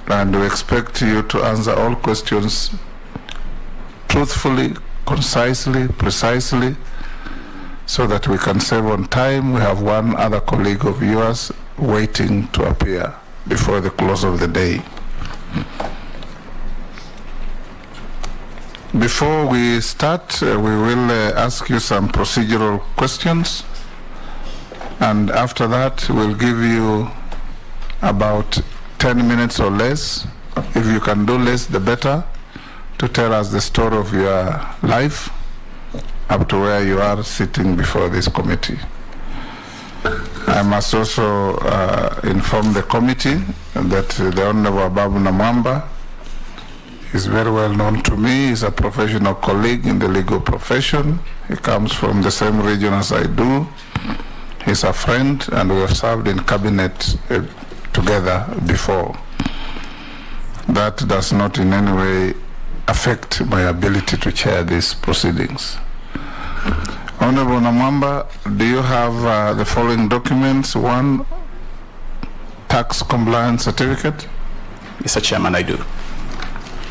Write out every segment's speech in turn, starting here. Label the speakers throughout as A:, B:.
A: and we expect you to answer all questions truthfully, concisely, precisely, so that we can save on time. We have one other colleague of yours waiting to appear before the close of the day. Before we start, we will ask you some procedural questions, and after that we'll give you about 10 minutes or less, if you can do less the better, to tell us the story of your life up to where you are sitting before this committee. I must also inform the committee that the Honorable Babu Namwamba is very well known to me. He's a professional colleague in the legal profession. He comes from the same region as I do. He's a friend, and we have served in cabinet together before. That does not in any way affect my ability to chair these proceedings. Honorable Namwamba, do you have the following documents? One, tax compliance certificate.
B: Mr. Chairman, I do.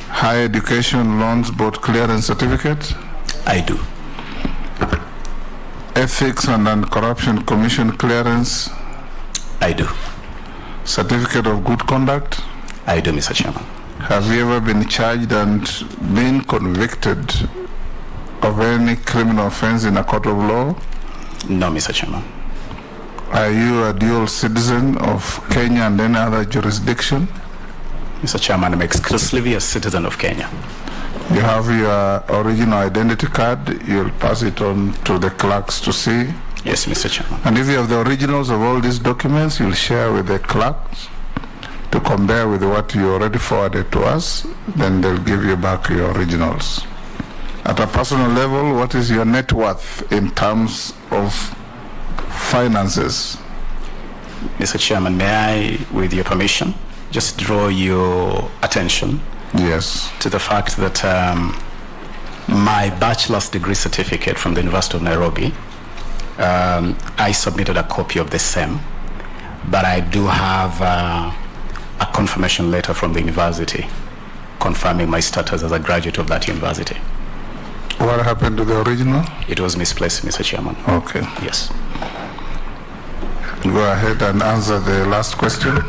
A: Higher education loans board clearance certificate.
B: I do.
A: Ethics and Anti-Corruption Commission clearance.
B: I do.
A: Certificate of good conduct.
B: I do, Mr. Chairman.
A: Have you ever been charged and been convicted of any criminal offense in a court of law?
B: No, Mr. Chairman.
A: Are you a dual citizen of Kenya and any other jurisdiction?
B: Mr. Chairman, I'm exclusively a citizen of Kenya.
A: You have your original identity card. You'll pass it on to the clerks to see.
B: Yes, Mr. Chairman.
A: And if you have the originals of all these documents, you'll share with the clerks to compare with what you already forwarded to us. Then they'll give you back your originals. At a personal level, what is your net worth in terms of finances?
B: Mr. Chairman, may I, with your permission, just draw your attention to the fact that my bachelor's degree certificate from the University of Nairobi, I submitted a copy of the same, but I do have a confirmation letter from the university confirming my status as a graduate of that university.
A: What happened to the original?
B: It was misplaced, Mr. Chairman.
A: Okay.
B: Yes.
A: Go ahead and answer the last question.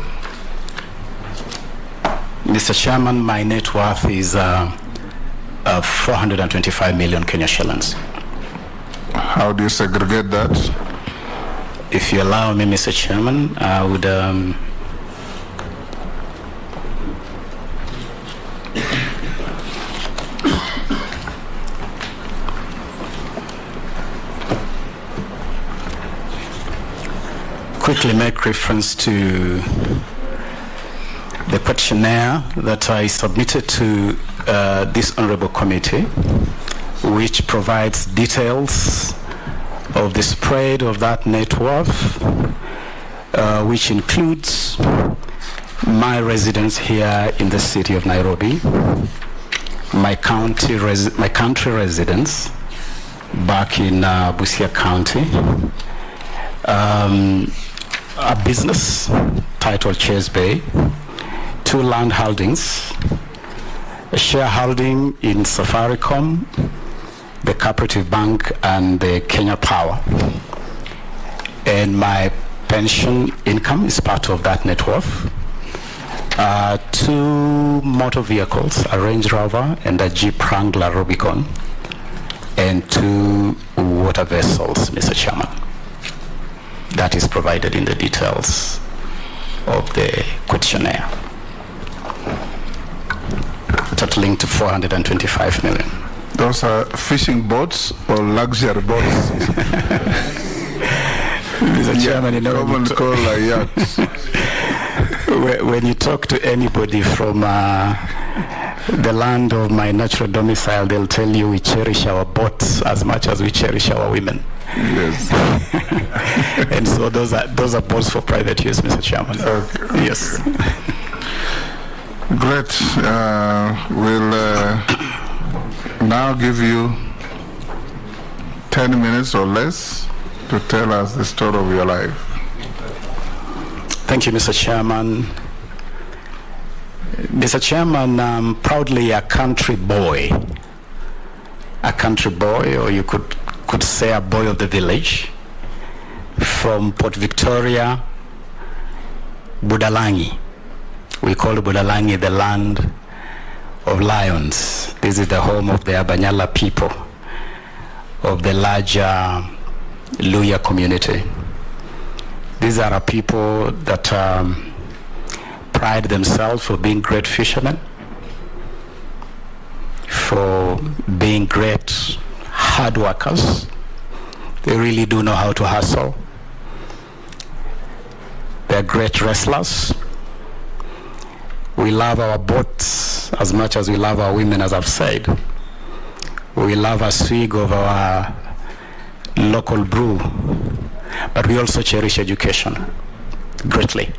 B: Mr. Chairman, my net worth is 425 million Kenya shillings.
A: How do you segregate that?
B: If you allow me, Mr. Chairman, I would quickly make reference to the questionnaire that I submitted to this honorable committee, which provides details of the spread of that net worth, which includes my residence here in the city of Nairobi, my country residence back in Busia County, a business titled Chase Bay, 2 land holdings, a shareholding in Safaricom, the Cooperative Bank, and the Kenya Power. And my pension income is part of that net worth. 2 motor vehicles, a Range Rover and a Jeep Wrangler Rubicon, and 2 water vessels, Mr. Chairman. That is provided in the details of the questionnaire, totaling to 425 million.
A: Those are fishing boats or luxury boats?
B: Mr. Chairman, you know, when you talk to anybody from the land of my natural domicile, they'll tell you we cherish our boats as much as we cherish our women.
A: Yes.
B: And so those are boats for private use, Mr. Chairman.
A: Okay.
B: Yes.
A: Great. We'll now give you 10 minutes or less to tell us the story of your life.
B: Thank you, Mr. Chairman. Mr. Chairman, I'm proudly a country boy, or you could say a boy of the village, from Port Victoria, Budalangi. We call Budalangi the land of lions. This is the home of the Abanyala people of the larger Luya community. These are a people that pride themselves for being great fishermen, for being great hard workers. They really do know how to hustle. They're great wrestlers. We love our boats as much as we love our women, as I've said. We love a swig of our local brew, but we also cherish education greatly.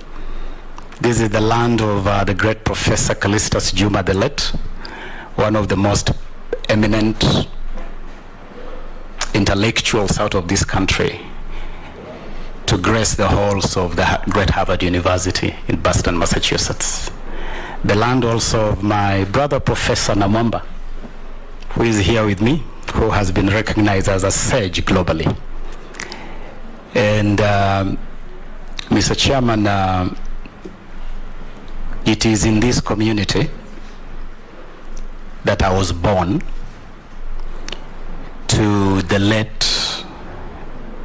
B: This is the land of the great Professor Callistus Juma the Late, one of the most eminent intellectuals out of this country, to grace the halls of the great Harvard University in Boston, Massachusetts. The land also of my brother, Professor Namwamba, who is here with me, who has been recognized as a sage globally. And Mr. Chairman, it is in this community that I was born to the late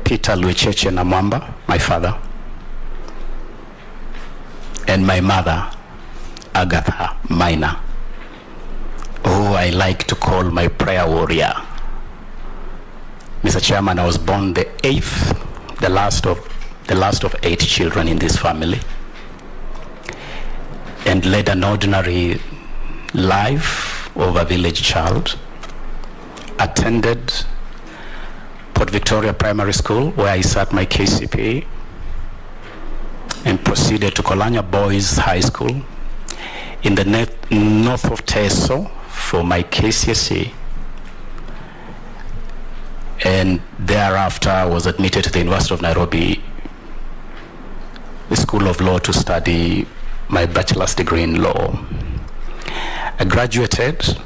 B: Peter Luecheche Namwamba, my father, and my mother, Agatha Maina, who I like to call my prayer warrior. Mr. Chairman, I was born the eighth, the last of 8 children in this family, and led an ordinary life of a village child. Attended Port Victoria Primary School, where I sat my KCPE, and proceeded to Kolanya Boys High School in the north of Teso for my KCSE, and thereafter I was admitted to the University of Nairobi, the School of Law, to study my bachelor's degree in law. I graduated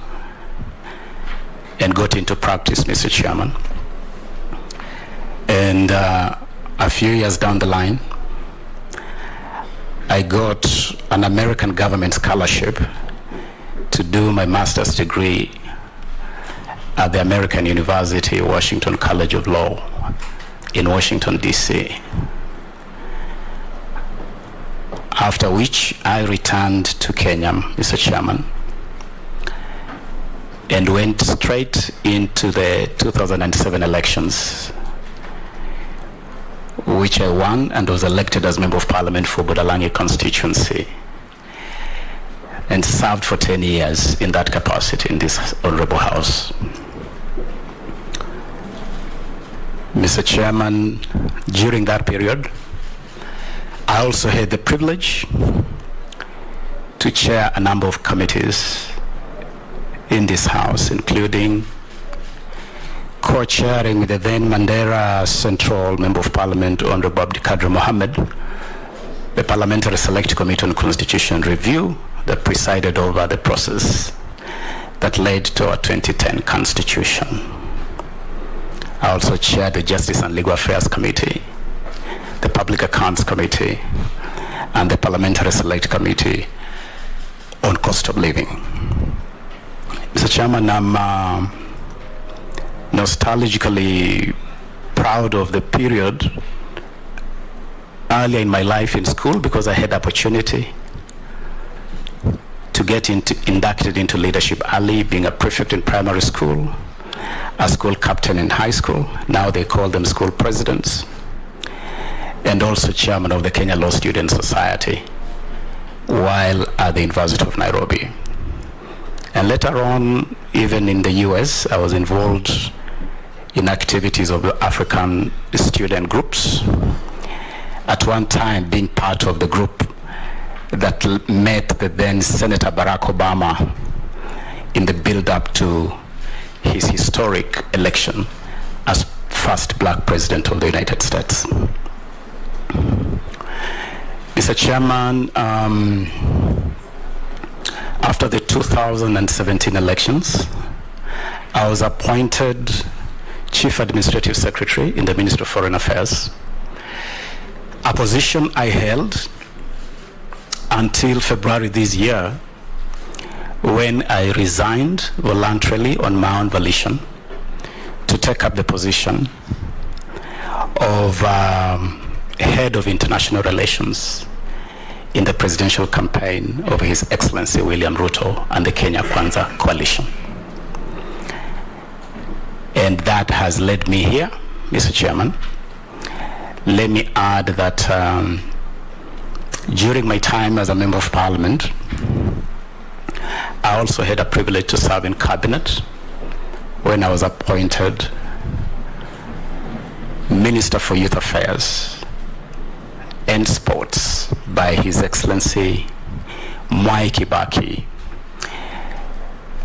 B: and got into practice, Mr. Chairman. And a few years down the line, I got an American government scholarship to do my master's degree at the American University, Washington College of Law in Washington, D.C. After which I returned to Kenya, Mr. Chairman, and went straight into the 2007 elections, which I won and was elected as Member of Parliament for Budalangi constituency, and served for 10 years in that capacity in this honorable house. Mr. Chairman, during that period, I also had the privilege to chair a number of committees in this house, including co-chairing with the then Mandera Central Member of Parliament, Honorable Abdikadir Mohammed, the Parliamentary Select Committee on Constitution Review that presided over the process that led to our 2010 Constitution. I also chaired the Justice and Legal Affairs Committee, the Public Accounts Committee, and the Parliamentary Select Committee on Cost of Living. Mr. Chairman, I'm nostalgically proud of the period earlier in my life in school, because I had the opportunity to get inducted into leadership early, being a prefect in primary school, a school captain in high school, now they call them school presidents, and also chairman of the Kenya Law Student Society while at the University of Nairobi. And later on, even in the US, I was involved in activities of the African student groups. At one time, being part of the group that met the then Senator Barack Obama in the build-up to his historic election as first black president of the United States. Mr. Chairman, After the 2017 elections, I was appointed Chief Administrative Secretary in the Ministry of Foreign Affairs, a position I held until February this year, when I resigned voluntarily on my own volition to take up the position of Head of International Relations in the presidential campaign of His Excellency William Ruto and the Kenya Kwanza coalition. And that has led me here, Mr. Chairman. Let me add that during my time as a Member of Parliament, I also had a privilege to serve in Cabinet when I was appointed Minister for Youth Affairs and Sports by His Excellency Mwai Kibaki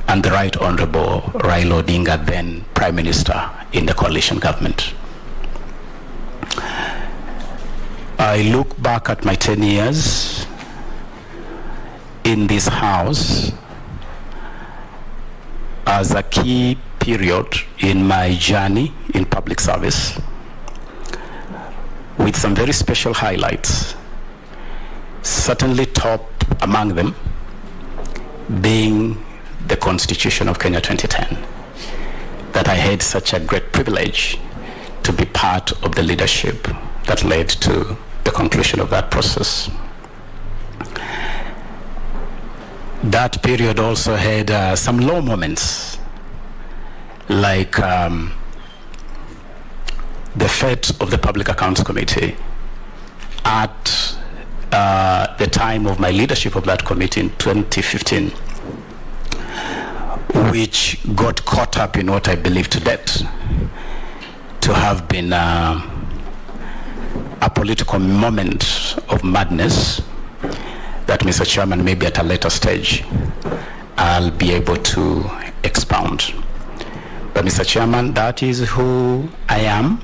B: and the Right Honorable Raila Odinga, then Prime Minister in the coalition government. I look back at my 10 years in this House as a key period in my journey in public service, with some very special highlights, certainly top among them being the Constitution of Kenya 2010, that I had such a great privilege to be part of the leadership that led to the conclusion of that process. That period also had some low moments, like the fate of the Public Accounts Committee at the time of my leadership of that committee in 2015, which got caught up in what I believe to date to have been a political moment of madness that, Mr. Chairman, maybe at a later stage I'll be able to expound. But Mr. Chairman, that is who I am.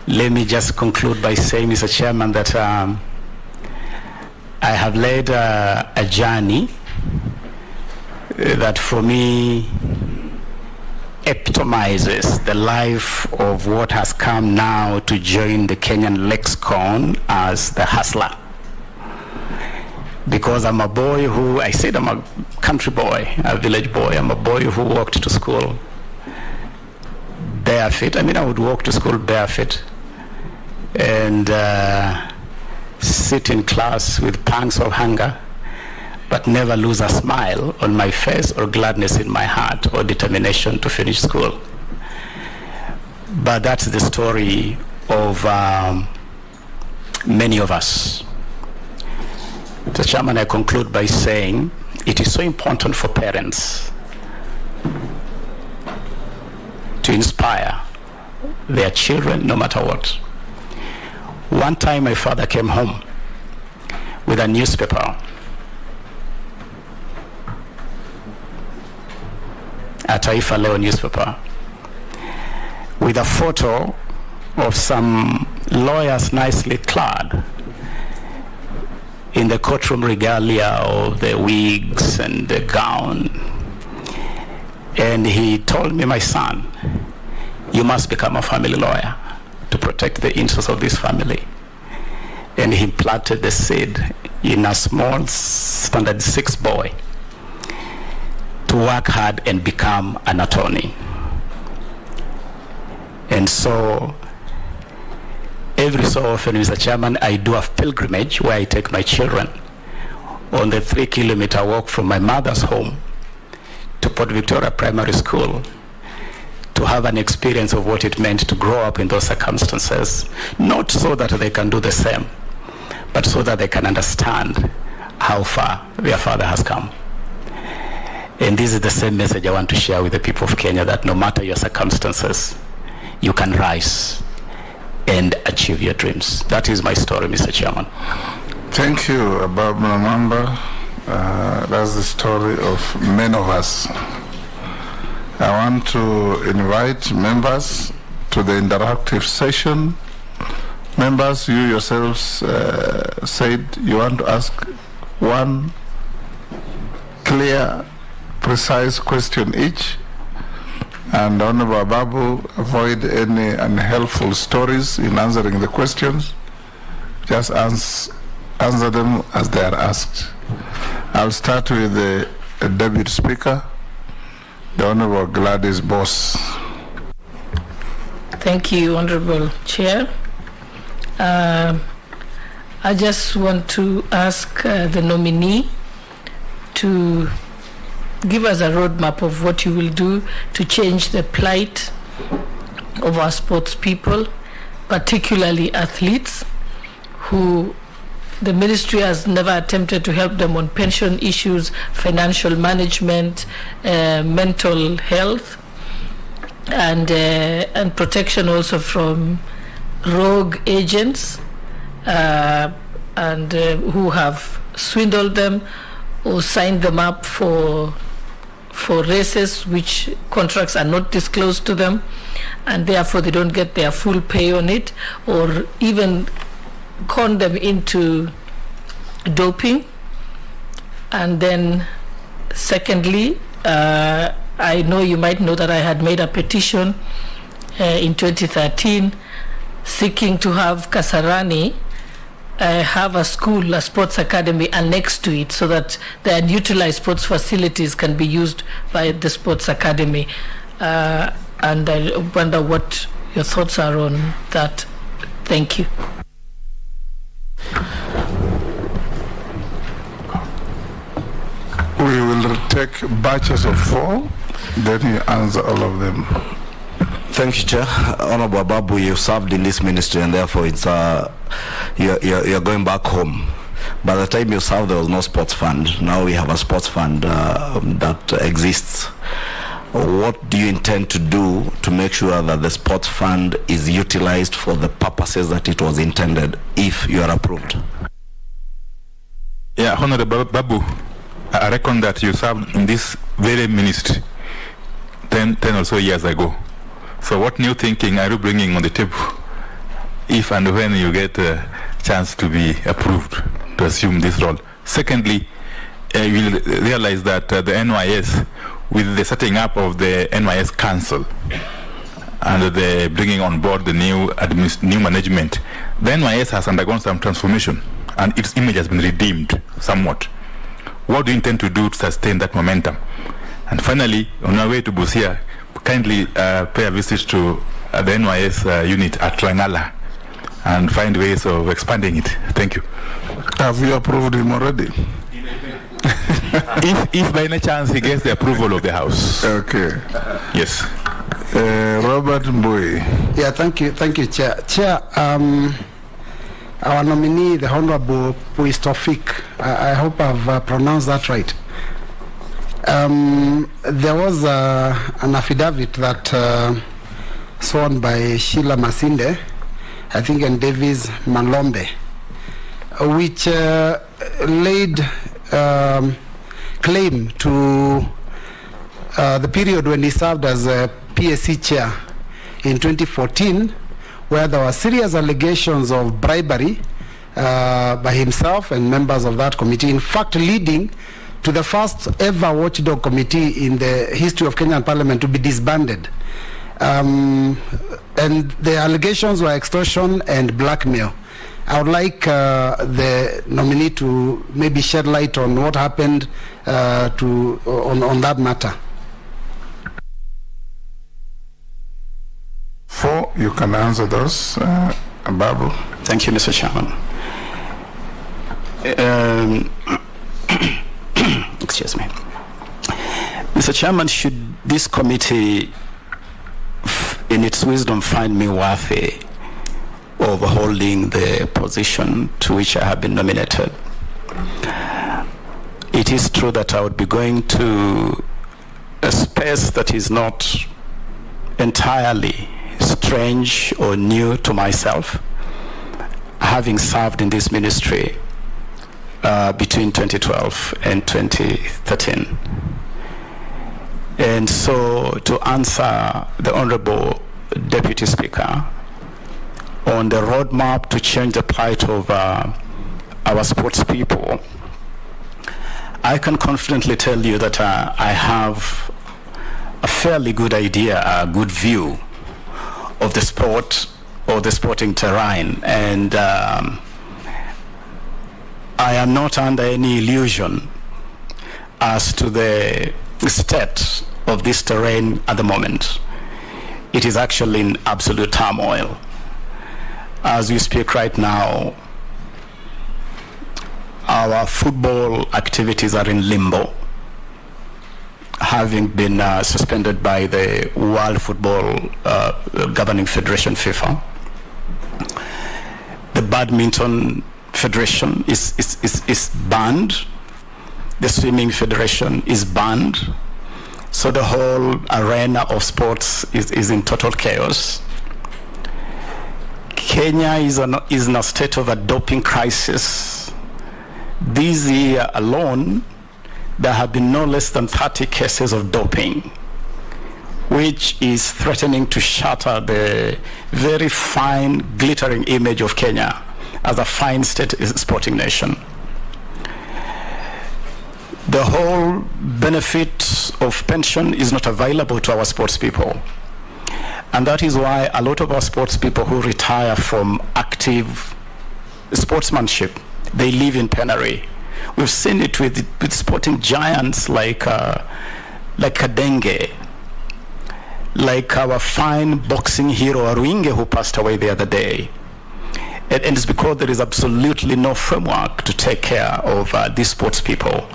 B: Let me just conclude by saying, Mr. Chairman, that I have led a journey that for me epitomizes the life of what has come now to join the Kenyan lexicon as the hustler. Because I'm a boy who, I said I'm a country boy, a village boy. I'm a boy who walked to school barefoot. I mean, I would walk to school barefoot and sit in class with pangs of hunger, but never lose a smile on my face or gladness in my heart or determination to finish school. But that's the story of many of us. Mr. Chairman, I conclude by saying it is so important for parents to inspire their children no matter what. One time my father came home with a newspaper, a Taifa Leo newspaper, with a photo of some lawyers nicely clad in the courtroom regalia of the wigs and the gown. And he told me, my son, you must become a family lawyer to protect the interests of this family. And he planted the seed in a small standard 6 boy to work hard and become an attorney. And so every so often, Mr. Chairman, I do a pilgrimage where I take my children on the 3-kilometer walk from my mother's home to Port Victoria Primary School to have an experience of what it meant to grow up in those circumstances, not so that they can do the same, but so that they can understand how far their father has come. And this is the same message I want to share with the people of Kenya, that no matter your circumstances, you can rise and achieve your dreams. That is my story, Mr. Chairman.
A: Thank you, Abab Namamba. That's the story of many of us. I want to invite members to the interactive session. Members, you yourselves said you want to ask one clear, precise question each. And Honorable Babu, avoid any unhelpful stories in answering the questions. Just answer them as they are asked. I'll start with the Deputy Speaker, the Honorable Gladys Boss.
C: Thank you, Honorable Chair. I just want to ask the nominee to give us a roadmap of what you will do to change the plight of our sports people, particularly athletes, who the ministry has never attempted to help them on pension issues, financial management, mental health, and protection also from rogue agents who have swindled them or signed them up for races which contracts are not disclosed to them, and therefore they don't get their full pay on it, or even con them into doping. And then secondly, I know you might know that I had made a petition in 2013 seeking to have Kasarani have a school, a sports academy annexed to it, so that the unutilized sports facilities can be used by the sports academy. And I wonder what your thoughts are on that. Thank you.
A: We will take batches of 4, then you answer all of them.
D: Thank you, Chair. Honorable Babu, you served in this ministry, and therefore it's you're going back home. By the time you served, there was no sports fund. Now we have a sports fund that exists. What do you intend to do to make sure that the sports fund is utilized for the purposes that it was intended, if you are approved?
E: Yeah, Honorable Babu, I reckon that you served in this very ministry 10 or so years ago. So what new thinking are you bringing on the table if and when you get a chance to be approved to assume this role? Secondly, you will realize that the NYS, with the setting up of the NYS Council and the bringing on board the new management, the NYS has undergone some transformation and its image has been redeemed somewhat. What do you intend to do to sustain that momentum? And finally, on our way to Busia, kindly pay a visit to the NYS unit at Rangala and find ways of expanding it. Thank you.
A: Have you approved him already?
E: if by any chance he gets the approval of the House.
A: Okay.
E: Yes.
A: Robert Mbui.
F: Yeah, thank you, Chair. Chair, our nominee, the Honorable Puistofik, I hope I've pronounced that right. There was an affidavit that sworn by Sheila Masinde, I think, and Davis Malombe, which laid claim to the period when he served as a PSC chair in 2014, where there were serious allegations of bribery by himself and members of that committee, in fact leading to the first ever watchdog committee in the history of Kenyan Parliament to be disbanded. And the allegations were extortion and blackmail. I would like the nominee to maybe shed light on what happened on that matter.
A: 4, you can answer those. Babu.
B: Thank you, Mr. Chairman. Excuse me. Mr. Chairman, should this committee, in its wisdom, find me worthy of holding the position to which I have been nominated, it is true that I would be going to a space that is not entirely strange or new to myself, having served in this ministry between 2012 and 2013. And so, to answer the Honorable Deputy Speaker on the roadmap to change the plight of our sports people, I can confidently tell you that I have a fairly good idea, a good view of the sport or the sporting terrain, and I am not under any illusion as to the state of this terrain at the moment. It is actually in absolute turmoil. As we speak right now, our football activities are in limbo, having been suspended by the World Football Governing Federation, FIFA. The Badminton Federation is banned. The Swimming Federation is banned. So the whole arena of sports is in total chaos. Kenya is in a state of a doping crisis. This year alone, there have been no less than 30 cases of doping, which is threatening to shatter the very fine, glittering image of Kenya as a fine state sporting nation. The whole benefit of pension is not available to our sports people. And that is why a lot of our sports people who retire from active sportsmanship, they live in penury. We've seen it with sporting giants like Kadenge, like our fine boxing hero Aruinge, who passed away the other day. And it's because there is absolutely no framework to take care of these sports people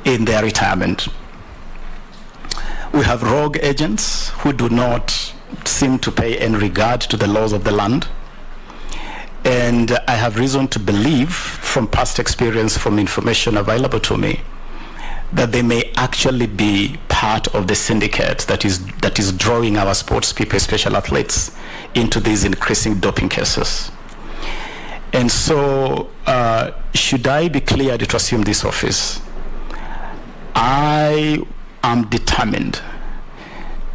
B: in their retirement. We have rogue agents who do not seem to pay any regard to the laws of the land. And I have reason to believe, from past experience, from information available to me, that they may actually be part of the syndicate that is drawing our sports people, special athletes, into these increasing doping cases. And so, should I be cleared to assume this office, I am determined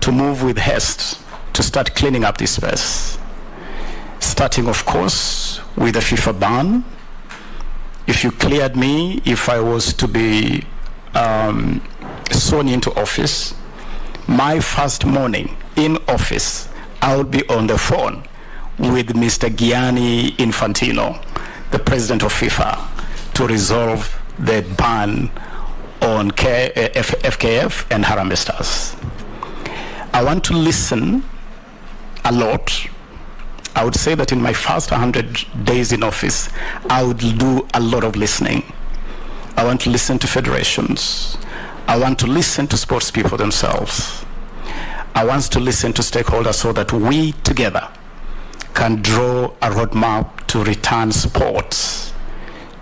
B: to move with haste to start cleaning up this space. Starting, of course, with the FIFA ban. If you cleared me, if I was to be sworn into office, my first morning in office, I would be on the phone with Mr. Gianni Infantino, the president of FIFA, to resolve the ban on FKF and Harambee Stars. I want to listen a lot. I would say that in my first 100 days in office, I would do a lot of listening. I want to listen to federations. I want to listen to sports people themselves. I want to listen to stakeholders so that we together can draw a roadmap to return sports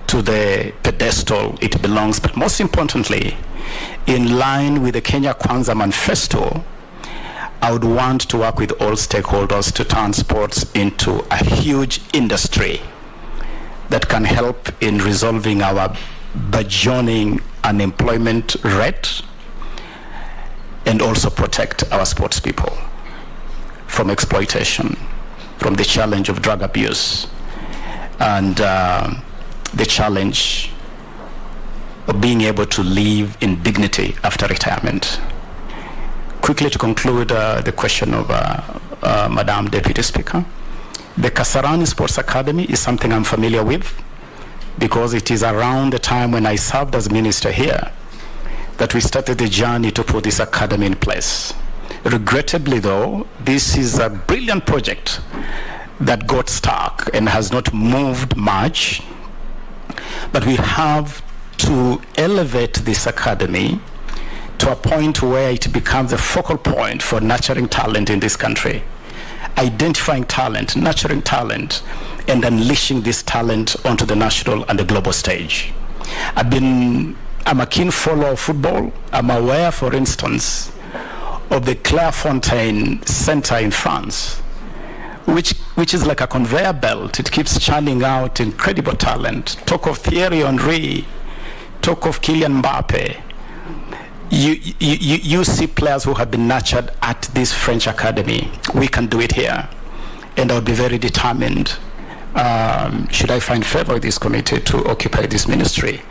B: to the pedestal it belongs. But most importantly, in line with the Kenya Kwanza Manifesto, I would want to work with all stakeholders to turn sports into a huge industry that can help in resolving our burgeoning unemployment rate and also protect our sports people from exploitation, from the challenge of drug abuse, and the challenge of being able to live in dignity after retirement. Quickly to conclude the question of Madam Deputy Speaker, the Kasarani Sports Academy is something I'm familiar with because it is around the time when I served as minister here that we started the journey to put this academy in place. Regrettably though, this is a brilliant project that got stuck and has not moved much, but we have to elevate this academy to a point where it becomes a focal point for nurturing talent in this country, identifying talent, nurturing talent, and unleashing this talent onto the national and the global stage. I'm a keen follower of football. I'm aware, for instance, of the Clairefontaine Center in France, which is like a conveyor belt. It keeps churning out incredible talent. Talk of Thierry Henry, talk of Kylian Mbappe. You see players who have been nurtured at this French academy. We can do it here. And I'll be very determined, should I find favor with this committee, to occupy this ministry,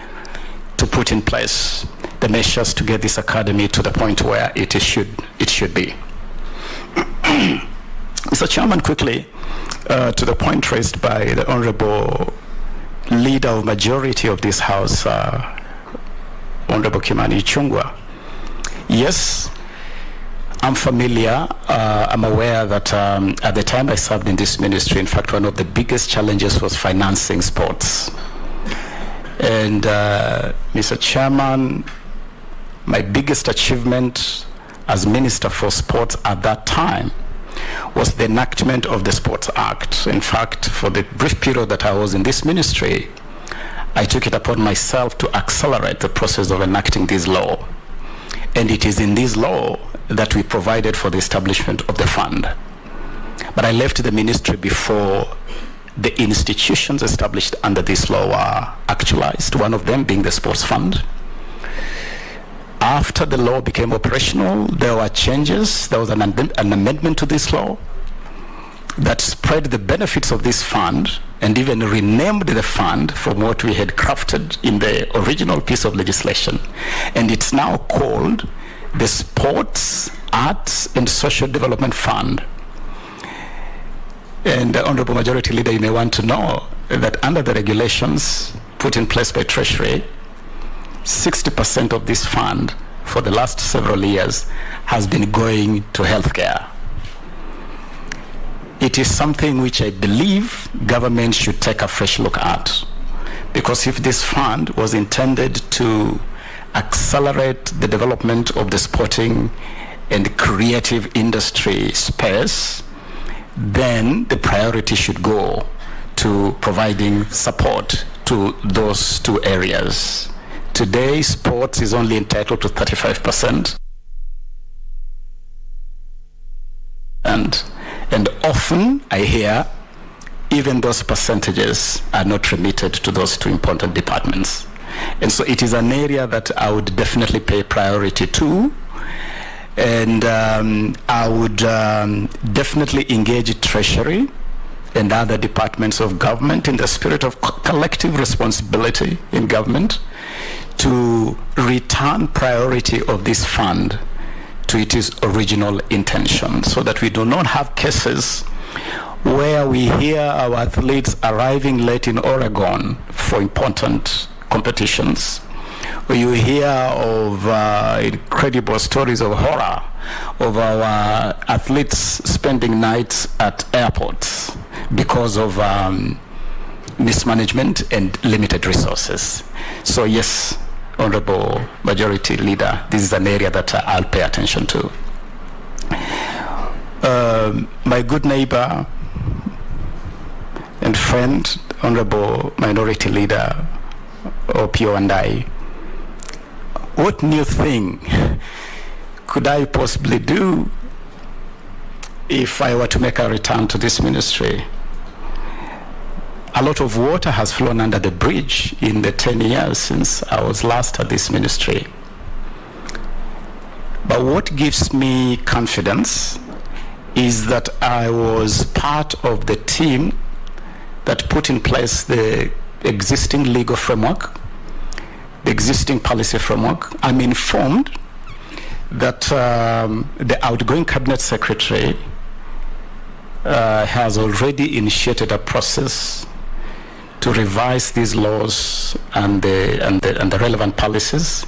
B: to put in place the measures to get this academy to the point where it should be. Mr. Chairman, quickly, to the point raised by the Honorable Leader of Majority of this House, Honorable Kimani Ichung'wah. Yes, I'm familiar, I'm aware that at the time I served in this ministry, in fact, one of the biggest challenges was financing sports. And Mr. Chairman, my biggest achievement as Minister for Sports at that time was the enactment of the Sports Act. In fact, for the brief period that I was in this ministry, I took it upon myself to accelerate the process of enacting this law. And it is in this law that we provided for the establishment of the fund. But I left the ministry before the institutions established under this law were actualized, one of them being the Sports Fund. After the law became operational, there were changes. There was an amendment to this law that spread the benefits of this fund and even renamed the fund from what we had crafted in the original piece of legislation. And it's now called the Sports, Arts and Social Development Fund. And the Honorable Majority Leader, you may want to know that under the regulations put in place by Treasury, 60% of this fund for the last several years has been going to healthcare. It is something which I believe government should take a fresh look at, because if this fund was intended to accelerate the development of the sporting and creative industry space, then the priority should go to providing support to those two areas. Today, sports is only entitled to 35%. And often I hear even those percentages are not remitted to those two important departments. And so it is an area that I would definitely pay priority to. And I would definitely engage Treasury and other departments of government in the spirit of collective responsibility in government to return priority of this fund to its original intention, so that we do not have cases where we hear our athletes arriving late in Oregon for important competitions, where you hear of incredible stories of horror of our athletes spending nights at airports because of mismanagement and limited resources. So yes, Honorable Majority Leader, this is an area that I'll pay attention to. My good neighbor and friend, Honorable Minority Leader Opio and I, what new thing could I possibly do if I were to make a return to this ministry? A lot of water has flown under the bridge in the 10 years since I was last at this ministry. But what gives me confidence is that I was part of the team that put in place the existing legal framework, the existing policy framework. I'm informed that the outgoing Cabinet Secretary has already initiated a process to revise these laws and the relevant policies.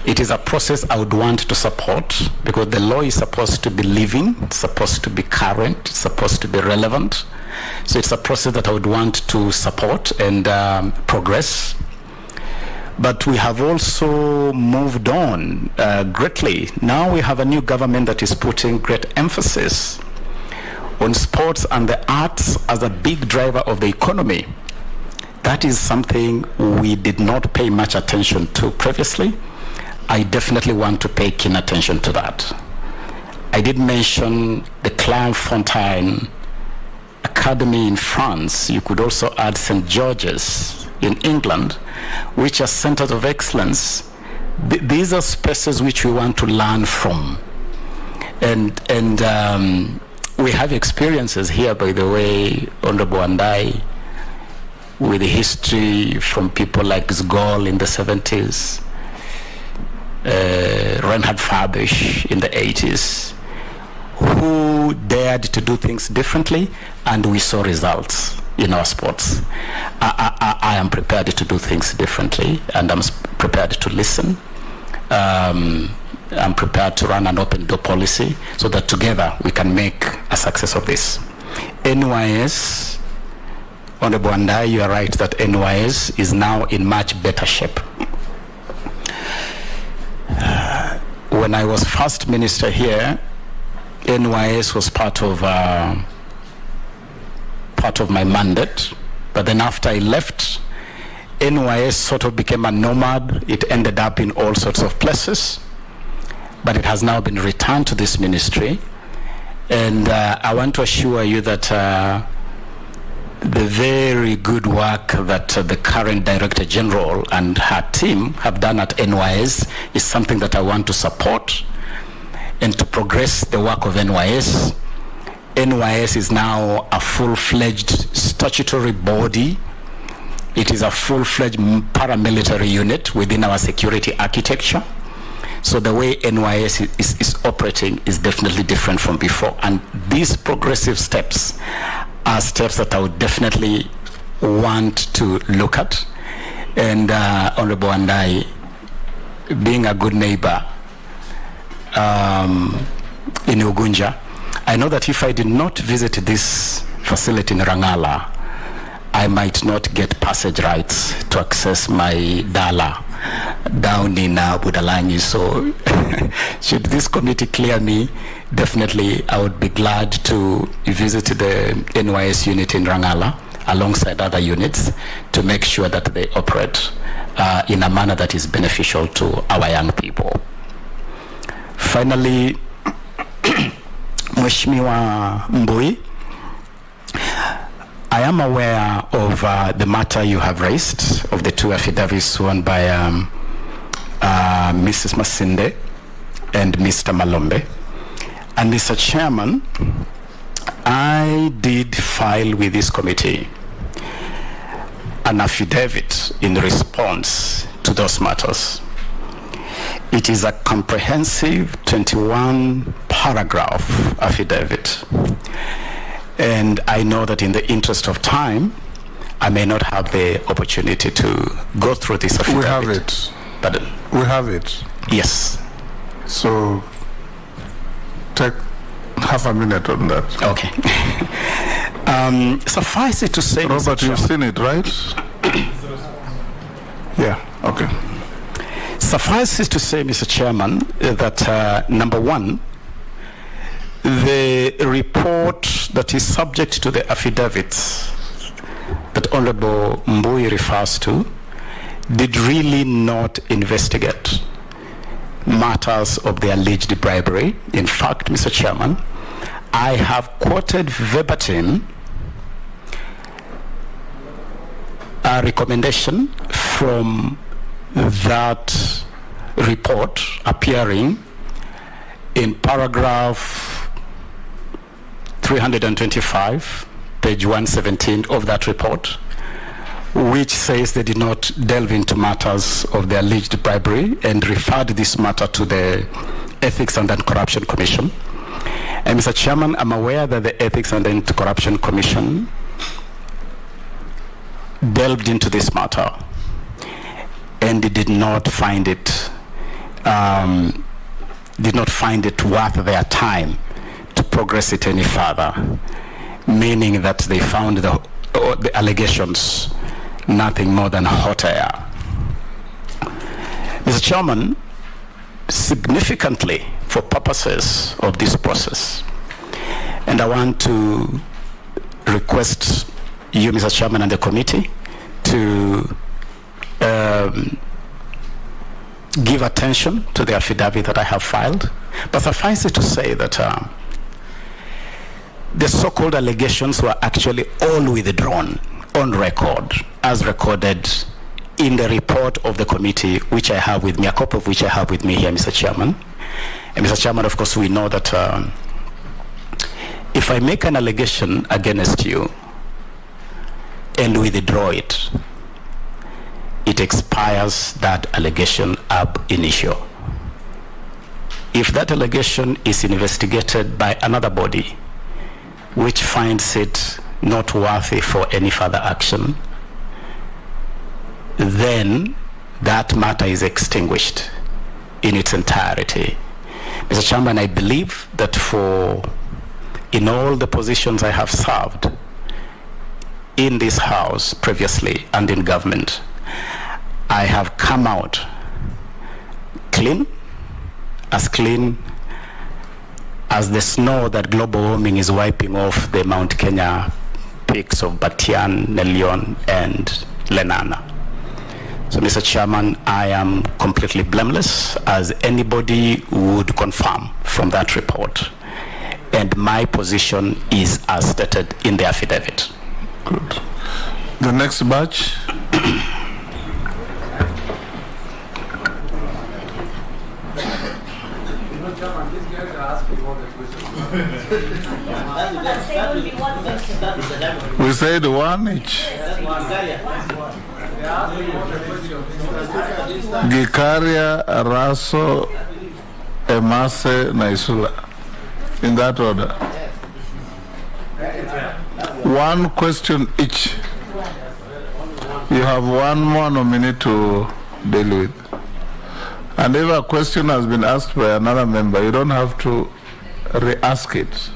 B: It is a process I would want to support, because the law is supposed to be living, it's supposed to be current, it's supposed to be relevant. So it's a process that I would want to support and progress. But we have also moved on greatly. Now we have a new government that is putting great emphasis on sports and the arts as a big driver of the economy. That is something we did not pay much attention to previously. I definitely want to pay keen attention to that. I did mention the Clairefontaine Academy in France. You could also add St. George's in England, which are centers of excellence. These are spaces which we want to learn from. And we have experiences here, by the way, Honorable and I, with history from people like Zgol in the 70s, Reinhard Fabisch in the 80s, who dared to do things differently, and we saw results in our sports. I am prepared to do things differently, and I'm prepared to listen. I'm prepared to run an open door policy so that together we can make a success of this. NYS, Honorable Andai, you are right that NYS is now in much better shape. When I was first minister here, NYS was part of my mandate, but then after I left, NYS sort of became a nomad. It ended up in all sorts of places, but it has now been returned to this ministry. And I want to assure you that the very good work that the current Director General and her team have done at NYS is something that I want to support and to progress the work of NYS. NYS is now a full-fledged statutory body. It is a full-fledged paramilitary unit within our security architecture. So the way NYS is operating is definitely different from before. And these progressive steps are steps that I would definitely want to look at. And Honorable Andai, being a good neighbor in Ugunja, I know that if I did not visit this facility in Rangala, I might not get passage rights to access my Dala down in Budalangi. So should this committee clear me, definitely I would be glad to visit the NYS unit in Rangala alongside other units to make sure that they operate in a manner that is beneficial to our young people. Finally, Mheshimiwa Mbui, I am aware of the matter you have raised of the two affidavits sworn by Mrs. Masinde and Mr. Malombe. And Mr. Chairman, I did file with this committee an affidavit in response to those matters. It is a comprehensive 21-paragraph affidavit. And I know that in the interest of time, I may not have the opportunity to go through this affidavit.
A: We have it.
B: Pardon?
A: We have it.
B: Yes.
A: So take half a minute on that.
B: Okay. Suffice it to say,
A: Robert, you've seen it, right? Yeah, okay.
B: Suffice it to say, Mr. Chairman, that number one, the report that is subject to the affidavits that Honorable Mbui refers to did really not investigate matters of the alleged bribery. In fact, Mr. Chairman, I have quoted verbatim a recommendation from that report appearing in paragraph 325, page 117 of that report, which says they did not delve into matters of the alleged bribery and referred this matter to the Ethics and Anti-Corruption Commission. And Mr. Chairman, I'm aware that the Ethics and Anti-Corruption Commission delved into this matter and did not find it worth their time to progress it any further, meaning that they found the allegations nothing more than hot air. Mr. Chairman, significantly for purposes of this process, and I want to request you, Mr. Chairman, and the committee to give attention to the affidavit that I have filed. But suffice it to say that the so-called allegations were actually all withdrawn on record, as recorded in the report of the committee, which I have with me, a copy of which I have with me here, Mr. Chairman. And Mr. Chairman, of course, we know that if I make an allegation against you, and withdraw it, it expires that allegation ab initio. If that allegation is investigated by another body which finds it not worthy for any further action, then that matter is extinguished in its entirety. Mr. Chairman, I believe that in all the positions I have served in this House previously and in government, I have come out clean as the snow that global warming is wiping off the Mount Kenya peaks of Batian, Nelion, and Lenana. So, Mr. Chairman, I am completely blameless, as anybody would confirm from that report. And my position is as stated in the affidavit.
A: Good. The next batch. We said one each. Gikaria, Raso, Emase, Naisula. In that order. One question each. You have one more nominee to deal with. And if a question has been asked by another member, you don't have to re-ask it.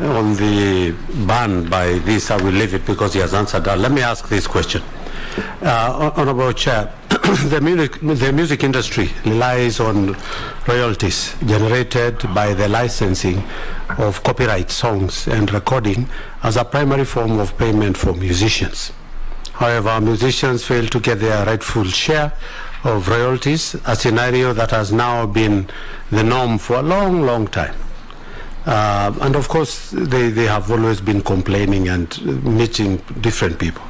G: On the ban by this, I will leave it because he has answered that. Let me ask this question. Honorable Chair, the music industry relies on royalties generated by the licensing of copyright songs and recording as a primary form of payment for musicians. However, musicians fail to get their rightful share of royalties, a scenario that has now been the norm for a long, long time. And of course, they have always been complaining and meeting different people.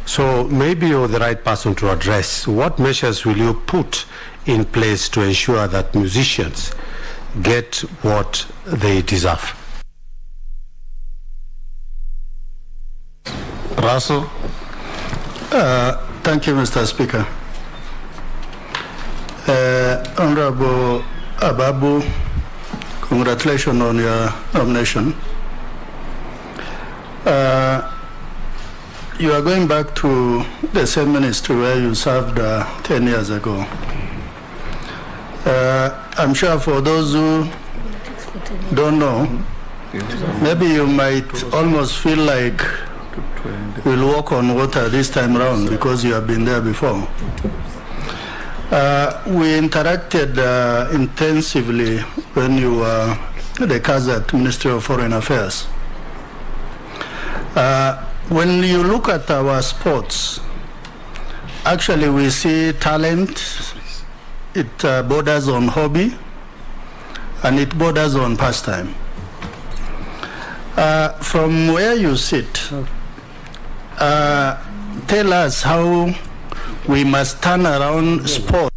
G: So maybe you're the right person to address. What measures will you put in place to ensure that musicians get what they deserve?
A: Russell?
H: Thank you, Mr. Speaker. Honorable Ababu, congratulations on your nomination. You are going back to the same ministry where you served 10 years ago. I'm sure for those who don't know, maybe you might almost feel like we'll walk on water this time around because you have been there before. We interacted intensively when you were the Kazakh Ministry of Foreign Affairs. When you look at our sports, actually we see talent. It borders on hobby and it borders on pastime. From where you sit, tell us how we must turn around sport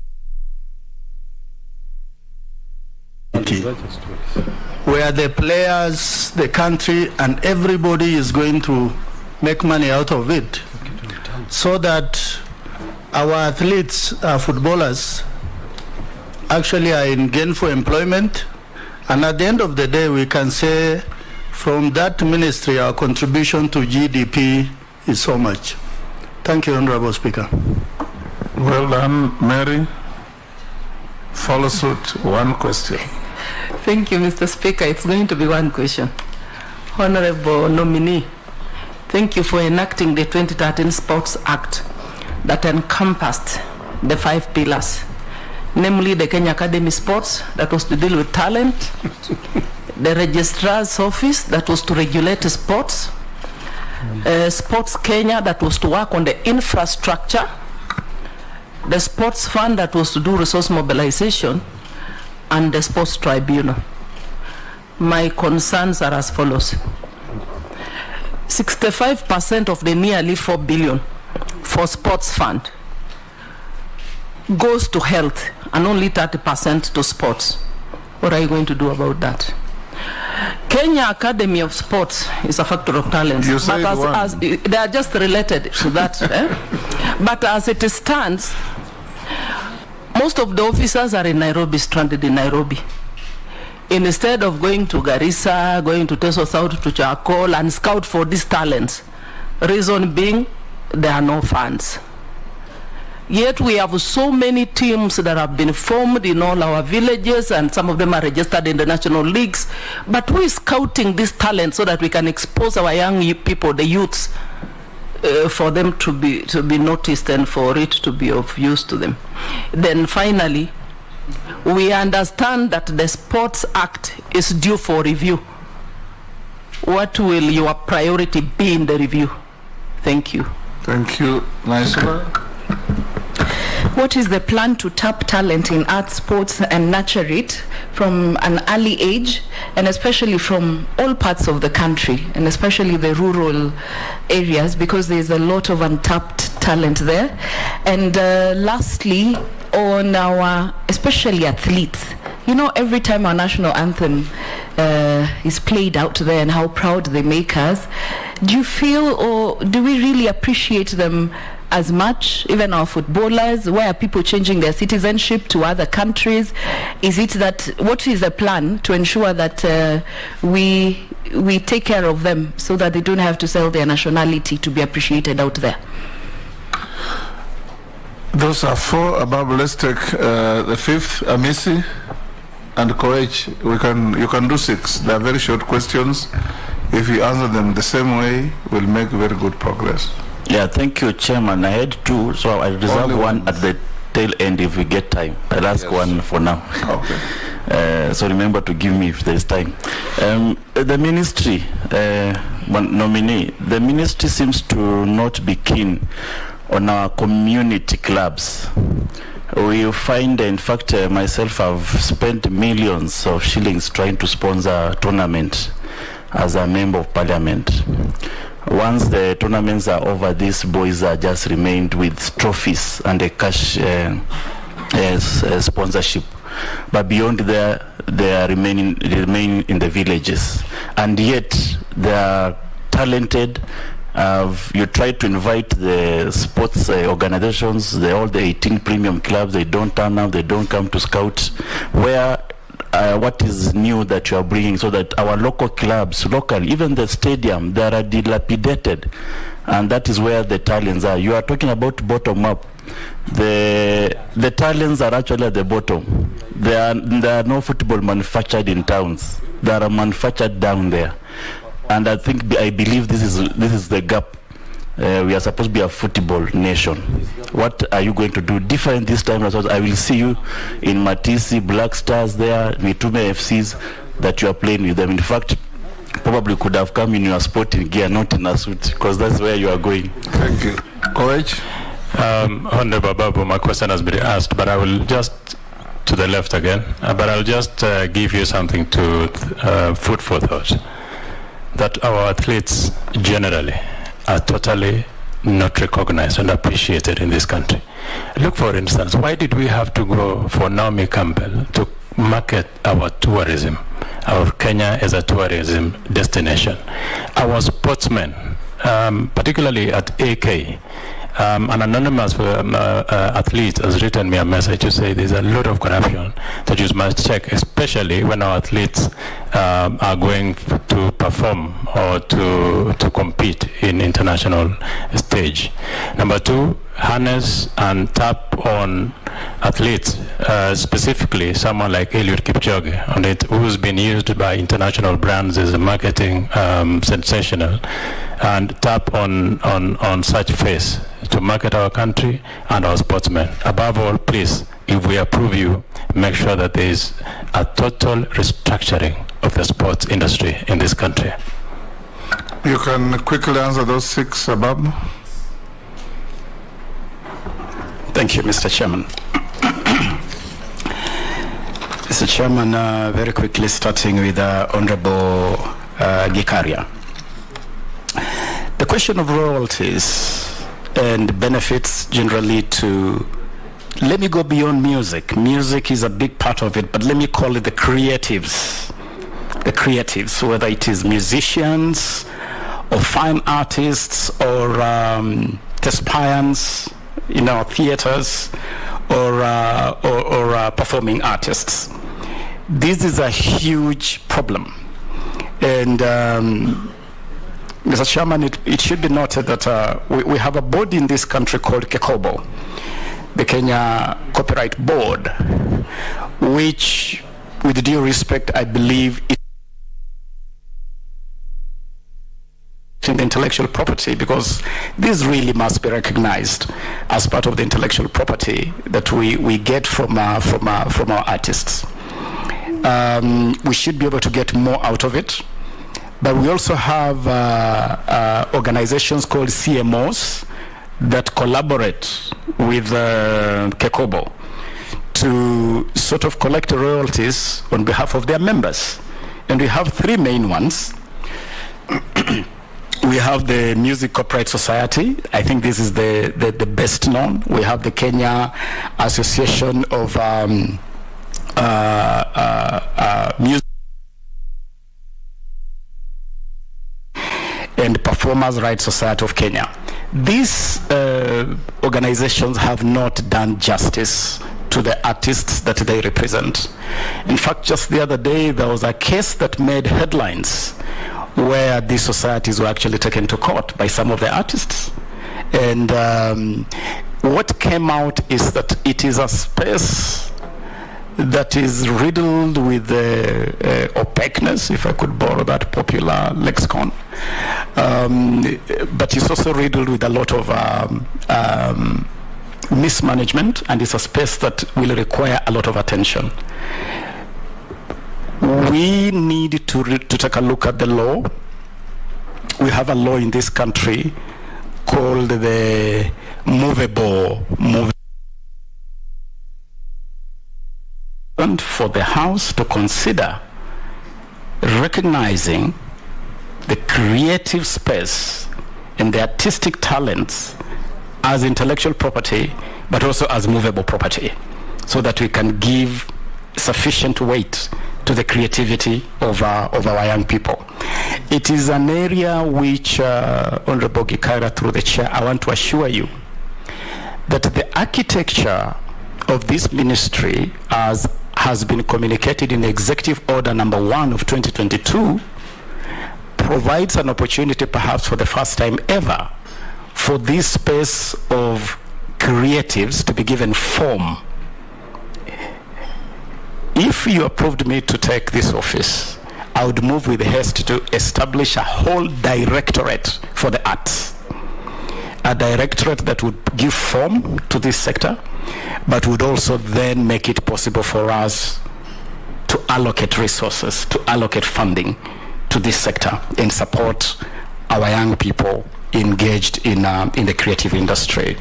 H: where the players, the country, and everybody is going to make money out of it, so that our athletes, our footballers, actually are in gainful employment, and at the end of the day we can say from that ministry our contribution to GDP is so much. Thank you, Honorable Speaker.
A: Well done, Mary. Follow suit, one question.
I: Thank you, Mr. Speaker. It's going to be one question. Honorable nominee, thank you for enacting the 2013 Sports Act that encompassed the 5 pillars, namely the Kenya Academy Sports that was to deal with talent, the Registrar's Office that was to regulate sports, Sports Kenya that was to work on the infrastructure, the Sports Fund that was to do resource mobilization, and the Sports Tribunal. My concerns are as follows. 65% of the nearly 4 billion for Sports Fund goes to health and only 30% to sports. What are you going to do about that? Kenya Academy of Sports is a factor of talents.
A: You said
I: as they are just related to that. But as it stands, most of the officers are in Nairobi, stranded in Nairobi. Instead of going to Garissa, going to Teso South, to Charcoal, and scout for these talents, reason being, there are no funds. Yet we have so many teams that have been formed in all our villages, and some of them are registered in the national leagues. But who is scouting this talent so that we can expose our young people, the youths, for them to be noticed and for it to be of use to them? Then finally, we understand that the Sports Act is due for review. What will your priority be in the review? Thank you.
A: Thank you. Naisula.
J: What is the plan to tap talent in art, sports, and nurture it from an early age, and especially from all parts of the country, and especially the rural areas, because there's a lot of untapped talent there? And lastly, on our, especially athletes, you know, every time our national anthem is played out there and how proud they make us, do you feel, or do we really appreciate them as much, even our footballers? Why are people changing their citizenship to other countries? Is it that, what is the plan to ensure that we take care of them so that they don't have to sell their nationality to be appreciated out there?
A: Those are four. Above, let's take the fifth, Amisi and Koech. You can do six. They are very short questions. If you answer them the same way, we'll make very good progress.
D: Yeah, thank you, Chairman. I had two, so I'll reserve
A: Only
D: one at the tail end if we get time. I'll ask one for now.
A: Okay.
D: So remember to give me if there's time. The ministry, one nominee, the ministry seems to not be keen on our community clubs. We find, in fact, myself, I've spent millions of shillings trying to sponsor a tournament as a member of parliament. Once the tournaments are over, these boys are just remained with trophies and a cash sponsorship. But beyond there, they are remain in the villages. And yet, they are talented. You try to invite the sports organizations, all the 18 premium clubs, they don't turn up, they don't come to scout. Where what is new that you are bringing, so that our local clubs, even the stadium, they are dilapidated, and that is where the talents are. You are talking about bottom up. The talents are actually at the bottom. There are no football manufactured in towns. They are manufactured down there, and I believe this is the gap. We are supposed to be a football nation. What are you going to do different this time? I will see you in Matisi, Black Stars there, Mitume FCs, that you are playing with them. In fact, probably could have come in your sporting gear, not in a suit, because that's where you are going.
A: Thank you. Courage.
K: Honorable Babu, my question has been asked, but I will just to the left again. But I'll just give you something to food for thought. That our athletes generally are totally not recognized and appreciated in this country. Look, for instance, why did we have to go for Naomi Campbell to market our tourism, our Kenya as a tourism destination? Our sportsmen, particularly at AK, an anonymous athlete has written me a message to say there's a lot of corruption that you must check, especially when our athletes are going to perform or to compete in international stage. Number two, harness and tap on athletes, specifically someone like Eliud Kipchoge, on it, who's been used by international brands as a marketing sensational, and tap on such face to market our country and our sportsmen. Above all, please, if we approve you, make sure that there is a total restructuring of the sports industry in this country.
A: You can quickly answer those six, Abab.
B: Thank you, Mr. Chairman. Mr. Chairman, very quickly starting with Honorable Gikaria. The question of royalties and benefits generally to let me go beyond music. Music is a big part of it, but let me call it the creatives. The creatives, whether it is musicians or fine artists or thespians in our theaters or performing artists. This is a huge problem. And Mr. Chairman, it should be noted that we have a body in this country called KECOBO, the Kenya Copyright Board, which, with due respect, I believe is in intellectual property, because this really must be recognized as part of the intellectual property that we get from our artists. We should be able to get more out of it. But we also have organizations called CMOs that collaborate with KECOBO to sort of collect royalties on behalf of their members. And we have three main ones. We have the Music Copyright Society. I think this is the best known. We have the Kenya Association of Music and Performers' Rights Society of Kenya. These organizations have not done justice to the artists that they represent. In fact, just the other day, there was a case that made headlines where these societies were actually taken to court by some of the artists. And what came out is that it is a space that is riddled with opaqueness, if I could borrow that popular lexicon. But it's also riddled with a lot of mismanagement, and it's a space that will require a lot of attention. We need to take a look at the law. We have a law in this country called the movable for the House to consider recognizing the creative space and the artistic talents as intellectual property, but also as movable property, so that we can give sufficient weight to the creativity of our young people. It is an area which, Honorable Gikaira, through the chair, I want to assure you that the architecture of this ministry, as has been communicated in Executive Order number 1 of 2022, provides an opportunity, perhaps for the first time ever, for this space of creatives to be given form. If you approved me to take this office, I would move with haste to establish a whole directorate for the arts. A directorate that would give form to this sector, but would also then make it possible for us to allocate resources, to allocate funding to this sector and support our young people engaged in the creative industry.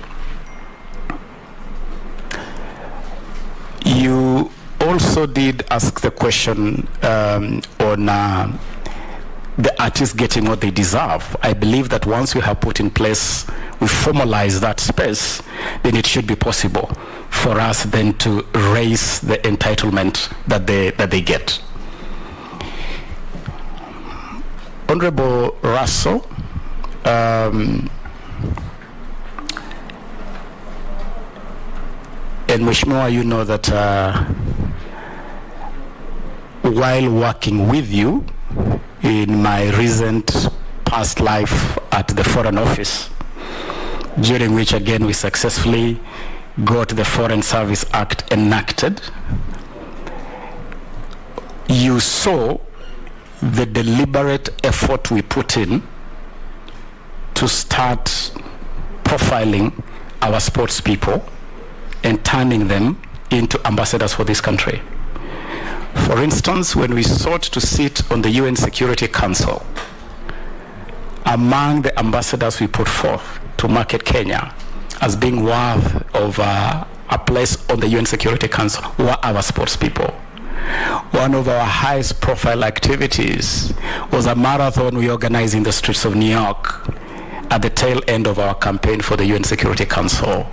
B: You also did ask the question on the artists getting what they deserve. I believe that once we have put in place, we formalize that space, then it should be possible for us then to raise the entitlement that they get. Honorable Russell, and Mheshimiwa, you know that while working with you in my recent past life at the Foreign Office, during which again we successfully got the Foreign Service Act enacted, you saw the deliberate effort we put in to start profiling our sports people and turning them into ambassadors for this country. For instance, when we sought to sit on the UN Security Council, among the ambassadors we put forth to market Kenya as being worthy of a place on the UN Security Council were our sports people. One of our highest profile activities was a marathon we organized in the streets of New York at the tail end of our campaign for the UN Security Council.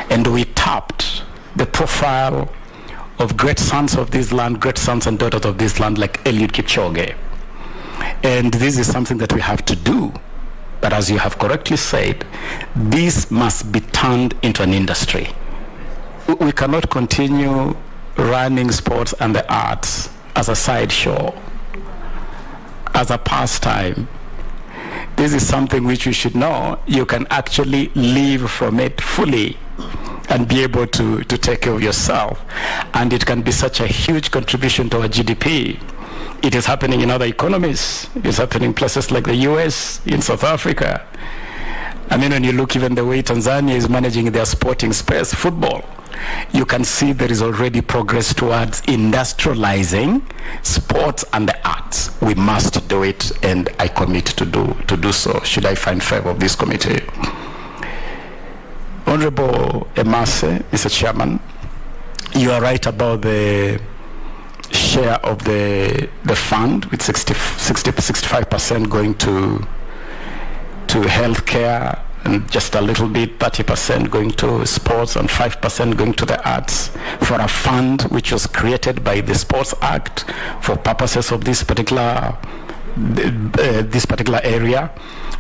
B: And we tapped the profile of great sons of this land, great sons and daughters of this land like Eliud Kipchoge. And this is something that we have to do. But as you have correctly said, this must be turned into an industry. We cannot continue running sports and the arts as a sideshow, as a pastime. This is something which you should know. You can actually live from it fully and be able to take care of yourself. And it can be such a huge contribution to our GDP. It is happening in other economies. It is happening in places like the US, in South Africa. I mean, when you look even the way Tanzania is managing their sporting space, football, you can see there is already progress towards industrializing sports and the arts. We must do it, and I commit to do so, should I find favor of this committee. Honorable Emase, Mr. Chairman, you are right about the share of the fund, with 65% going to healthcare, and just a little bit, 30% going to sports and 5% going to the arts, for a fund which was created by the Sports Act for purposes of this particular area.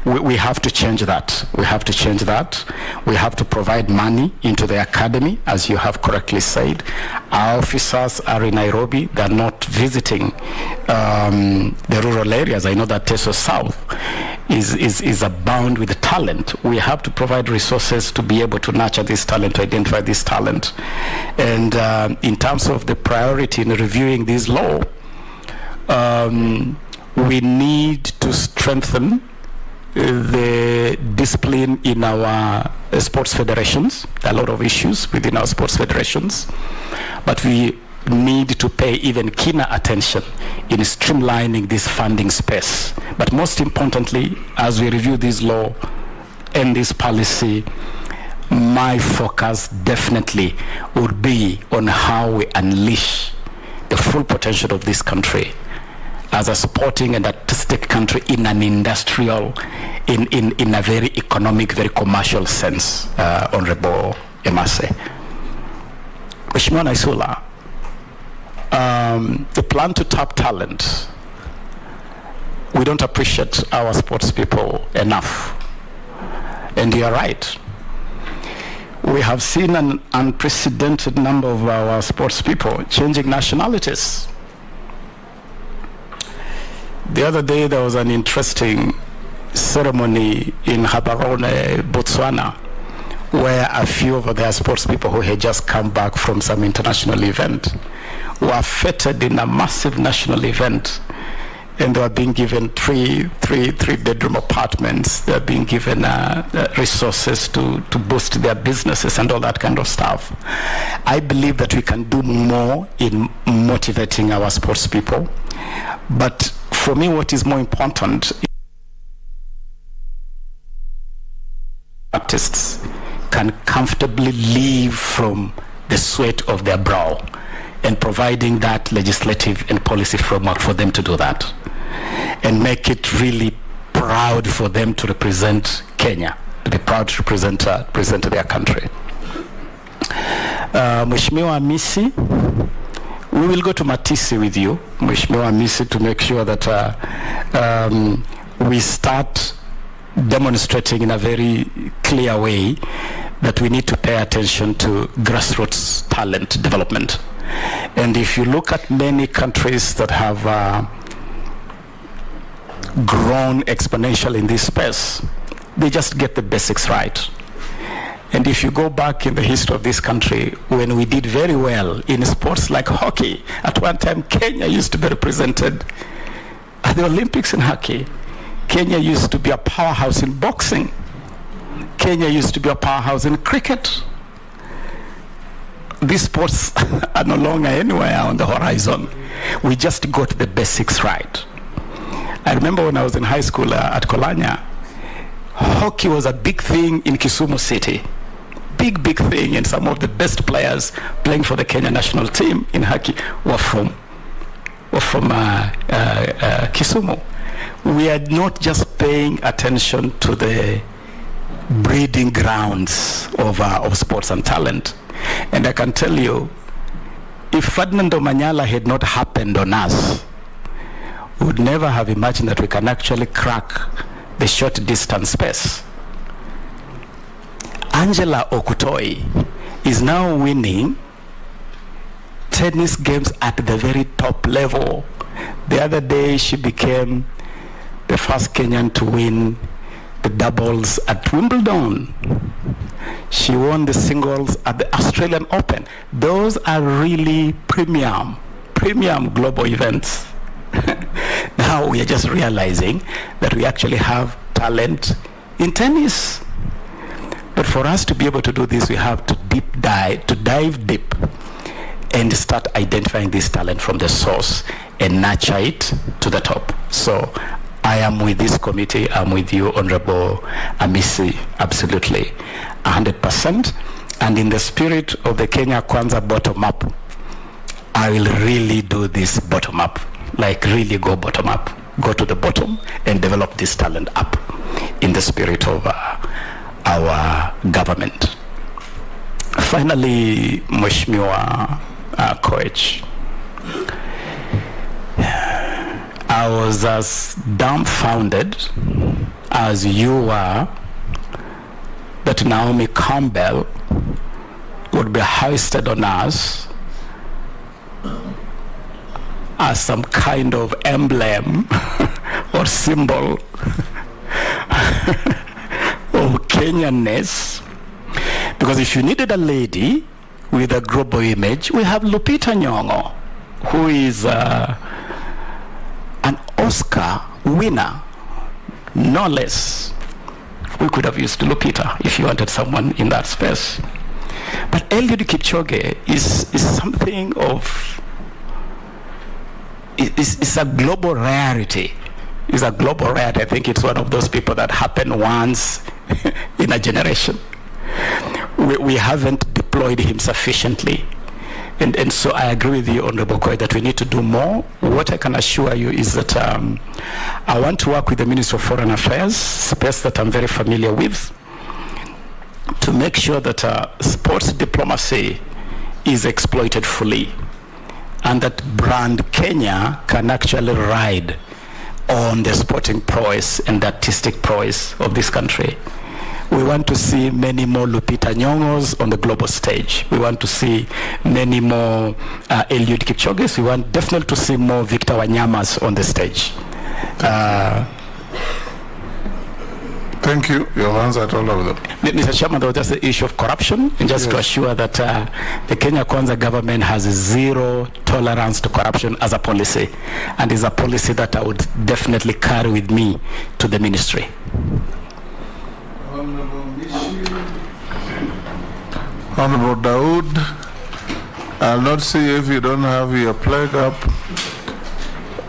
B: We have to change that. We have to change that. We have to provide money into the academy, as you have correctly said. Our officers are in Nairobi. They're not visiting the rural areas. I know that Teso South is abound with talent. We have to provide resources to be able to nurture this talent, to identify this talent. And in terms of the priority in reviewing this law, we need to strengthen the discipline in our sports federations. There are a lot of issues within our sports federations, but we need to pay even keener attention in streamlining this funding space. But most importantly, as we review this law and this policy, my focus definitely would be on how we unleash the full potential of this country as a sporting and artistic country in an industrial, in a very economic, very commercial sense, Honorable Emase. Mheshimiwa Naisula, the plan to tap talent, we don't appreciate our sports people enough. And you are right. We have seen an unprecedented number of our sports people changing nationalities. The other day there was an interesting ceremony in Gaborone, Botswana, where a few of their sports people who had just come back from some international event were feted in a massive national event, and they were being given three bedroom apartments. They are being given resources to boost their businesses and all that kind of stuff. I believe that we can do more in motivating our sports people, but for me, what is more important, artists can comfortably live from the sweat of their brow, and providing that legislative and policy framework for them to do that, and make it really proud for them to represent Kenya, to be proud to represent their country. Mheshimiwa Misi, we will go to Matisi with you, Mheshimiwa Misi, to make sure that we start demonstrating in a very clear way that we need to pay attention to grassroots talent development. And if you look at many countries that have grown exponentially in this space, they just get the basics right. And if you go back in the history of this country, when we did very well in sports like hockey, at one time Kenya used to be represented at the Olympics in hockey. Kenya used to be a powerhouse in boxing. Kenya used to be a powerhouse in cricket. These sports are no longer anywhere on the horizon. We just got the basics right. I remember when I was in high school at Kolanya, hockey was a big thing in Kisumu City. Big thing, and some of the best players playing for the Kenya national team in hockey were from Kisumu. We are not just paying attention to the breeding grounds of sports and talent. And I can tell you, if Ferdinand Omanyala had not happened on us, we would never have imagined that we can actually crack the short distance space. Angela Okutoi is now winning tennis games at the very top level. The other day she became the first Kenyan to win the doubles at Wimbledon. She won the singles at the Australian Open. Those are really premium global events. Now we are just realizing that we actually have talent in tennis. But for us to be able to do this, we have to dive deep and start identifying this talent from the source and nurture it to the top. So I am with this committee, I'm with you, Honorable Amisi, absolutely, 100%. And in the spirit of the Kenya Kwanza bottom-up, I will really do this bottom-up, like really go bottom-up, go to the bottom and develop this talent up in the spirit of our government. Finally, Mheshimiwa Koech, I was as dumbfounded as you were that Naomi Campbell would be hoisted on us as some kind of emblem or symbol of Kenyanness. Because if you needed a lady with a global image, we have Lupita Nyong'o, who is an Oscar winner, no less. We could have used Lupita if you wanted someone in that space. But Eliud Kipchoge is something of, it's a global rarity. It's a global rarity. I think it's one of those people that happen once in a generation. We haven't deployed him sufficiently. And so I agree with you, Honorable Koech, that we need to do more. What I can assure you is that I want to work with the Ministry of Foreign Affairs, space that I'm very familiar with, to make sure that sports diplomacy is exploited fully, and that brand Kenya can actually ride on the sporting prowess and the artistic prowess of this country. We want to see many more Lupita Nyong'os on the global stage. We want to see many more Eliud Kipchoges. We want definitely to see more Victor Wanyamas on the stage.
A: Thank you. You have answered all of them.
B: Mr. Chairman, there was just the issue of corruption, and just to assure that the Kenya Kwanza government has zero tolerance to corruption as a policy, and is a policy that I would definitely carry with me to the ministry.
A: Honorable Daoud, I'll not see if you don't have your flag up.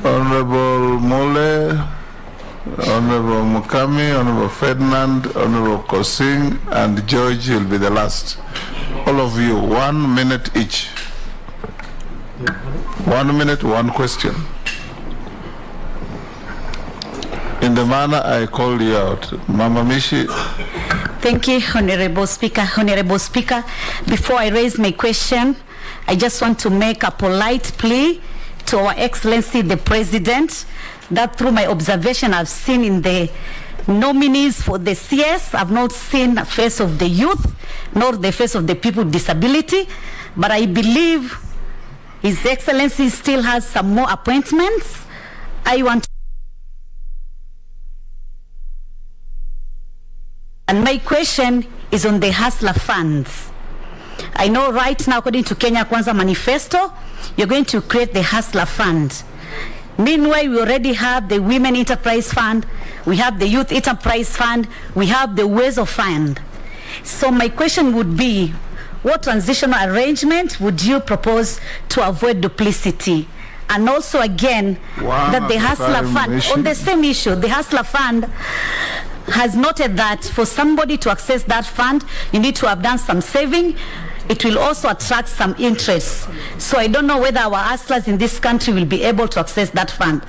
A: Honorable Mole, Honorable Mukami, Honorable Ferdinand, Honorable Kosing, and George will be the last. All of you, 1 minute each. 1 minute, one question. In the manner I called you out. Mama Mishi.
L: Thank you, Honorable Speaker. Honorable Speaker, before I raise my question, I just want to make a polite plea to Our Excellency the President that through my observation I've seen in the nominees for the CS, I've not seen the face of the youth, nor the face of the people with disability, but I believe His Excellency still has some more appointments. I want And my question is on the Hustler funds. I know right now, according to Kenya Kwanza Manifesto, you're going to create the Hustler fund. Meanwhile, we already have the Women Enterprise Fund, we have the Youth Enterprise Fund, we have the Ways of Fund. So my question would be, what transitional arrangement would you propose to avoid duplicity? And also again, that the Hustler Fund, on the same issue, the Hustler Fund has noted that for somebody to access that fund, you need to have done some saving. It will also attract some interest. So I don't know whether our hustlers in this country will be able to access that fund.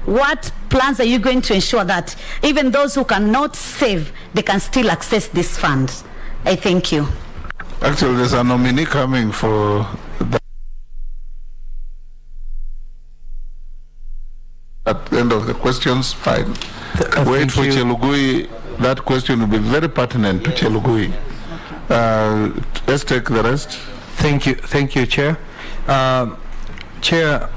L: What plans are you going to ensure that even those who cannot save, they can still access this fund? I thank you.
A: Actually, there's a nominee coming for that. At the end of the questions, fine. Wait for Chelugui. That question will be very pertinent to Chelugui. Let's take the rest.
M: Thank you, Chair. Chair,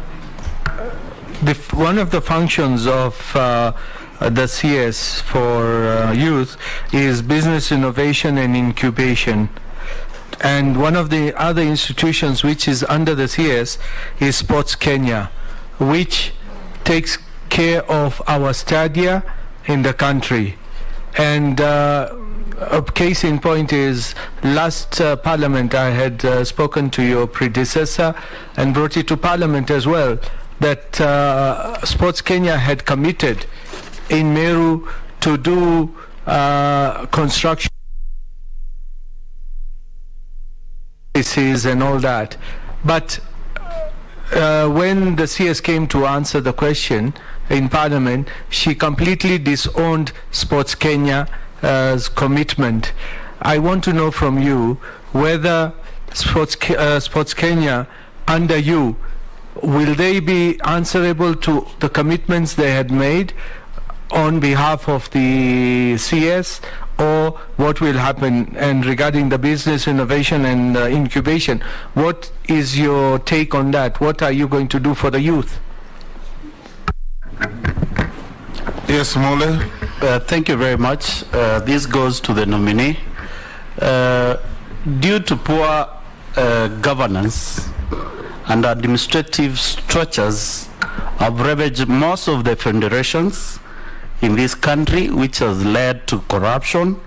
M: one of the functions of the CS for youth is business innovation and incubation. And one of the other institutions which is under the CS is Sports Kenya, which takes care of our stadia in the country. And a case in point is last Parliament I had spoken to your predecessor and brought it to Parliament as well, that Sports Kenya had committed in Meru to do construction and all that. But when the CS came to answer the question in Parliament, she completely disowned Sports Kenya's commitment. I want to know from you whether Sports Kenya, under you, will they be answerable to the commitments they had made on behalf of the CS, or what will happen? And regarding the business innovation and incubation, what is your take on that? What are you going to do for the youth?
H: Yes, Mole. Thank you very much. This goes to the nominee. Due to poor governance and administrative structures, have ravaged most of the federations in this country, which has led to corruption,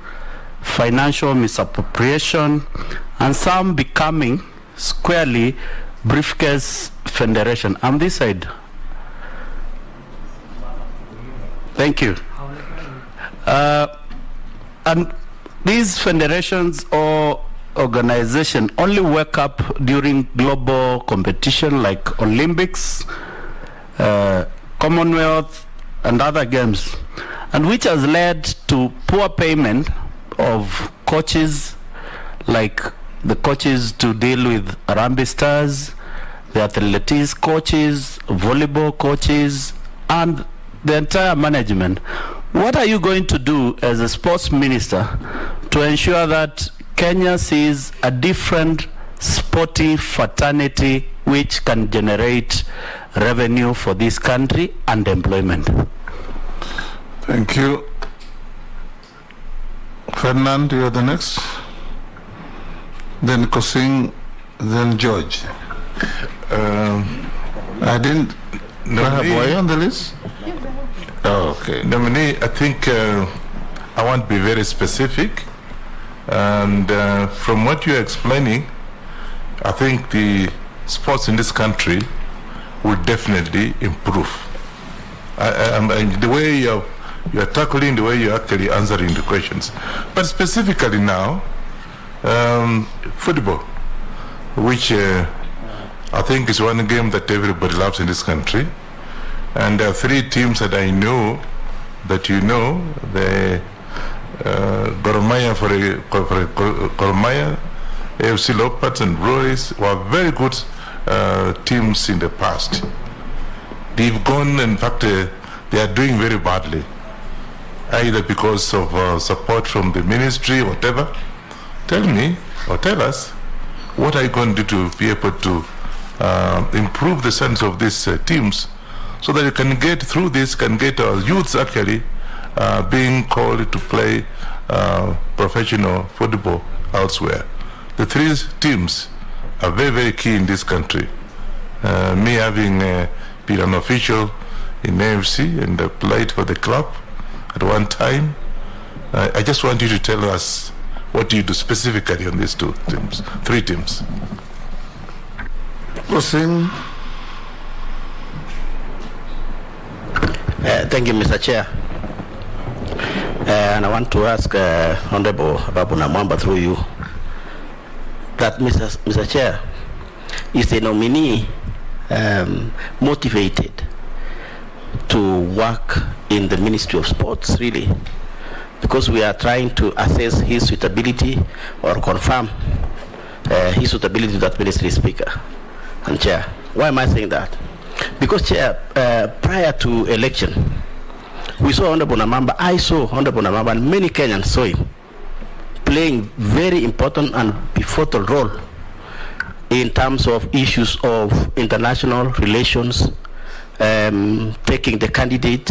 H: financial misappropriation, and some becoming squarely briefcase federation. On this side. Thank you. And these federations or organizations only work up during global competition like Olympics, Commonwealth, and other games, and which has led to poor payment of coaches, like the coaches to deal with Harambee Stars, the athletics coaches, volleyball coaches, and the entire management. What are you going to do as a sports minister to ensure that Kenya sees a different sporting fraternity which can generate revenue for this country and employment?
A: Thank you. Ferdinand, you are the next. Then Kosing, then George. I didn't. Were you on the list? Oh, okay.
N: Nominee, I think I want to be very specific. And from what you're explaining, I think the sports in this country will definitely improve. The way you're tackling, the way you're actually answering the questions. But specifically now, football, which I think is one game that everybody loves in this country. And there are three teams that I know, that you know, the Gor Mahia Gor Mahia, AFC Leopards and Breweries were very good teams in the past. They've gone, in fact, they are doing very badly, either because of support from the ministry, whatever. Tell me, or tell us, what are you going to do to be able to improve the sense of these teams, so that you can get through this, can get our youths actually being called to play professional football elsewhere. The three teams are very, very key in this country. Me having been an official in AFC and played for the club at one time, I just want you to tell us what do you do specifically on these three teams.
A: Proceed.
O: Thank you, Mr. Chair. And I want to ask Honorable Babu Namwamba through you that Mr. Chair, is the nominee motivated to work in the Ministry of Sports, really? Because we are trying to assess his suitability or confirm his suitability to that ministry, Speaker and Chair. Why am I saying that? Because, Chair, prior to election, we saw Honorable Namamba, I saw Honorable Namamba, and many Kenyans saw him playing very important and pivotal role in terms of issues of international relations, taking the candidate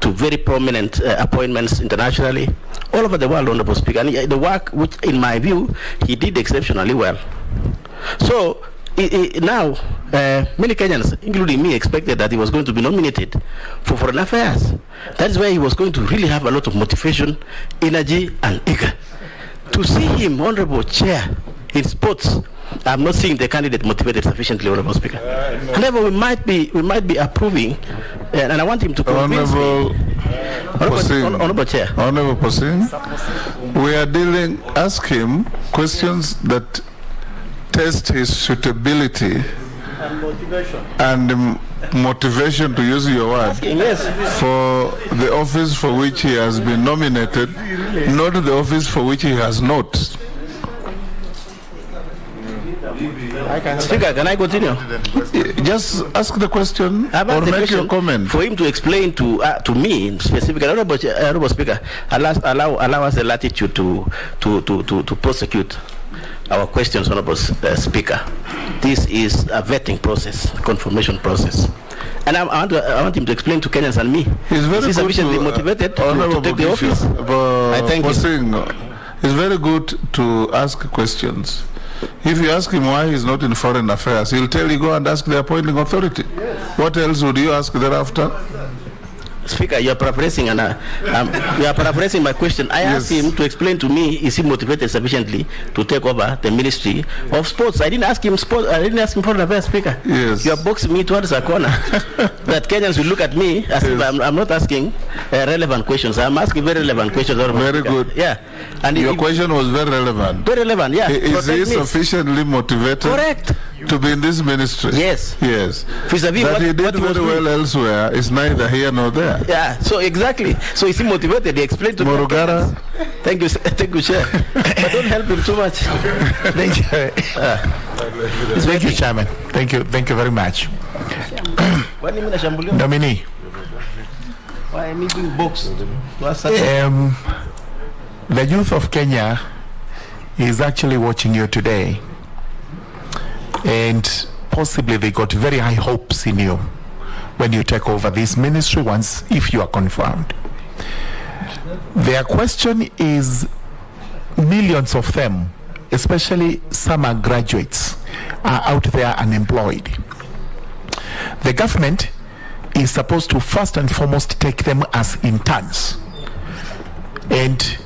O: to very prominent appointments internationally, all over the world, Honorable Speaker. And the work, which in my view, he did exceptionally well. So now, many Kenyans, including me, expected that he was going to be nominated for Foreign Affairs. That is where he was going to really have a lot of motivation, energy, and eager. To see him, Honorable Chair, in sports, I'm not seeing the candidate motivated sufficiently, Honorable Speaker. However, we might be approving, and I want him to convince Honorable Chair.
A: Honorable Posing, we are ask him questions that test his suitability and motivation, to use your word, for the office for which he has been nominated, not the office for which he has not.
O: Speaker, can I continue?
A: Just ask the question or make your comment.
O: For him to explain to me specifically, Honorable Speaker, allow us the latitude to prosecute our questions, Honorable Speaker. This is a vetting process, confirmation process. And I want him to explain to Kenyans and me.
A: He's very
O: sufficiently motivated to take the office. I thank him.
A: It's very good to ask questions. If you ask him why he's not in foreign affairs, he'll tell you, go and ask the appointing authority. What else would you ask thereafter?
O: Speaker, you are paraphrasing, and you are paraphrasing my question. I asked him to explain to me, is he motivated sufficiently to take over the Ministry of Sports? I didn't ask him foreign affairs, Speaker.
A: Yes.
O: You are boxing me towards a corner. That Kenyans will look at me as if I'm not asking relevant questions. I'm asking very relevant questions.
A: Very good.
O: Yeah. And
A: your question was very relevant.
O: Very relevant, yeah.
A: Is he sufficiently motivated?
O: Correct.
A: To be in this ministry?
O: Yes.
A: Yes.
O: Vis-a-vis
A: that he did very well elsewhere is neither here nor there.
O: Yeah, so exactly. So is he motivated? He explained to
A: Morugara.
O: Thank you, Chair. But don't help him too much.
P: Thank you. Thank you, Chairman. Thank you very much. Nominee.
O: Why am I being boxed?
P: The youth of Kenya is actually watching you today, and possibly they got very high hopes in you when you take over this ministry once, if you are confirmed. Their question is, millions of them, especially summer graduates, are out there unemployed. The government is supposed to first and foremost take them as interns, and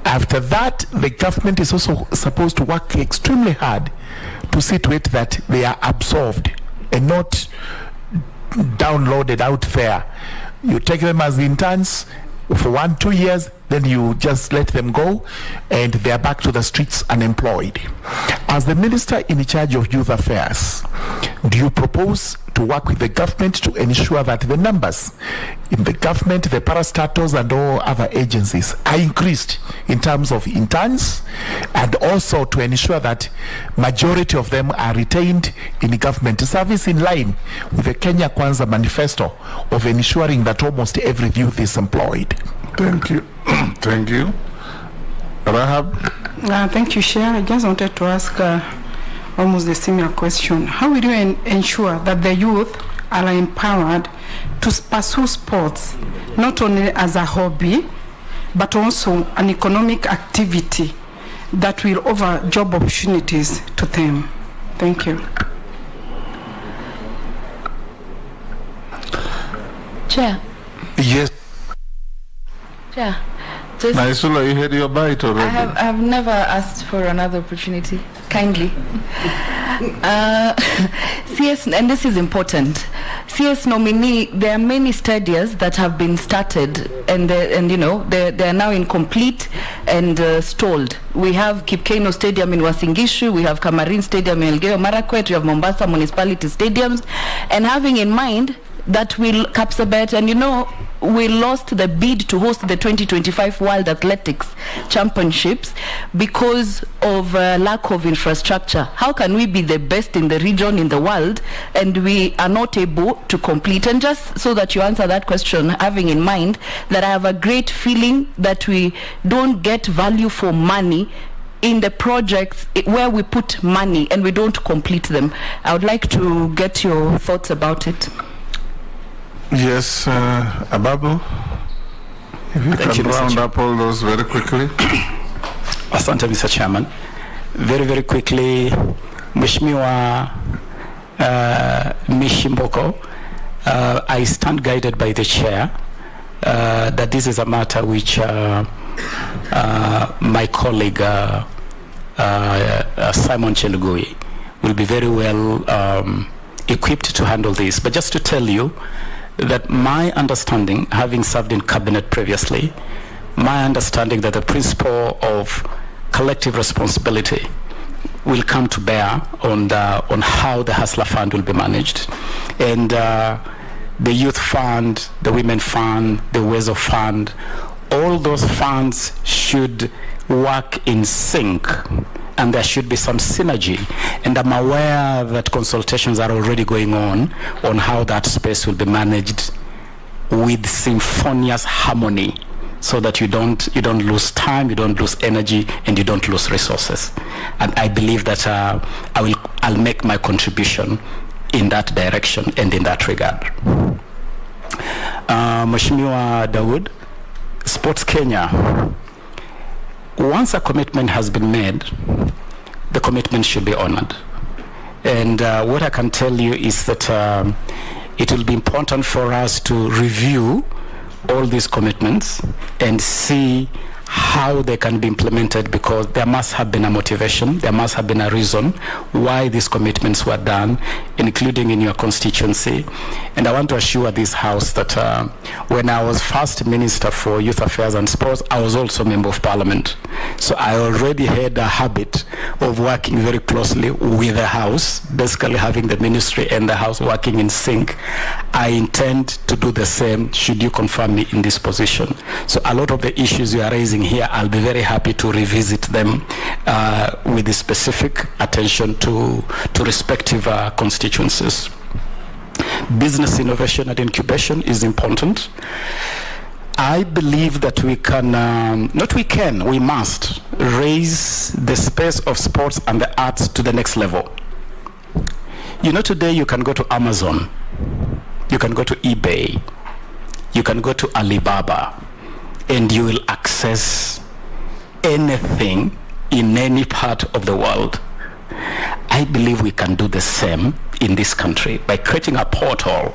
P: after that the government is also supposed to work extremely hard to see to it that they are absorbed and not downloaded out there. You take them as interns for 1-2 years, then you just let them go and they are back to the streets unemployed. As the minister in charge of youth affairs, do you propose to work with the government to ensure that the numbers in the government, the parastatals and all other agencies are increased in terms of interns, and also to ensure that majority of them are retained in government service in line with the Kenya Kwanza manifesto of ensuring that almost every youth is employed?
A: Thank you. Thank you. Rahab?
Q: Thank you, Chair. I just wanted to ask almost the similar question. How will you ensure that the youth are empowered to pursue sports, not only as a hobby, but also an economic activity that will offer job opportunities to them? Thank you.
J: Chair.
A: Yes.
J: Chair.
A: Naisula, you had your bite already.
J: I have never asked for another opportunity. Kindly. CS, and this is important. CS nominee, there are many studies that have been started, and you know they are now incomplete and stalled. We have Kipkeino Stadium in Wasingishu, we have Kamarin Stadium in Elgeyo Marakwet, we have Mombasa Municipality Stadiums, and having in mind that will Kapsabet, and you know we lost the bid to host the 2025 World Athletics Championships because of lack of infrastructure. How can we be the best in the region, in the world, and we are not able to complete? And just so that you answer that question, having in mind that I have a great feeling that we don't get value for money in the projects where we put money and we don't complete them. I would like to get your thoughts about it.
A: Yes, Ababu, if you
B: Thank
A: can
B: you, Mr.
A: round
B: Chair.
A: up all those very quickly.
B: Asante, Mr. Chairman. Very, very quickly, Mheshimiwa Mishimboko, I stand guided by the chair that this is a matter which my colleague Simon Chelugui will be very well equipped to handle this. But just to tell you that my understanding, having served in cabinet previously, my understanding that the principle of collective responsibility will come to bear on how the Hustler Fund will be managed. And the Youth Fund, the Women Fund, the Wezo Fund, all those funds should work in sync, and there should be some synergy. And I'm aware that consultations are already going on how that space will be managed with symphonious harmony, so that you don't lose time, you don't lose energy, and you don't lose resources. And I believe that I'll make my contribution in that direction and in that regard. Mheshimiwa Dawood, Sports Kenya, once a commitment has been made, the commitment should be honored. And what I can tell you is that it will be important for us to review all these commitments and see how they can be implemented, because there must have been a motivation, there must have been a reason why these commitments were done, including in your constituency. And I want to assure this House that when I was first Minister for Youth Affairs and Sports, I was also Member of Parliament. So I already had a habit of working very closely with the House, basically having the Ministry and the House working in sync. I intend to do the same should you confirm me in this position. So a lot of the issues you are raising here, I'll be very happy to revisit them with the specific attention to respective constituencies. Business innovation and incubation is important. I believe that we must raise the space of sports and the arts to the next level. You know, today you can go to Amazon, you can go to eBay, you can go to Alibaba, and you will access anything in any part of the world. I believe we can do the same in this country by creating a portal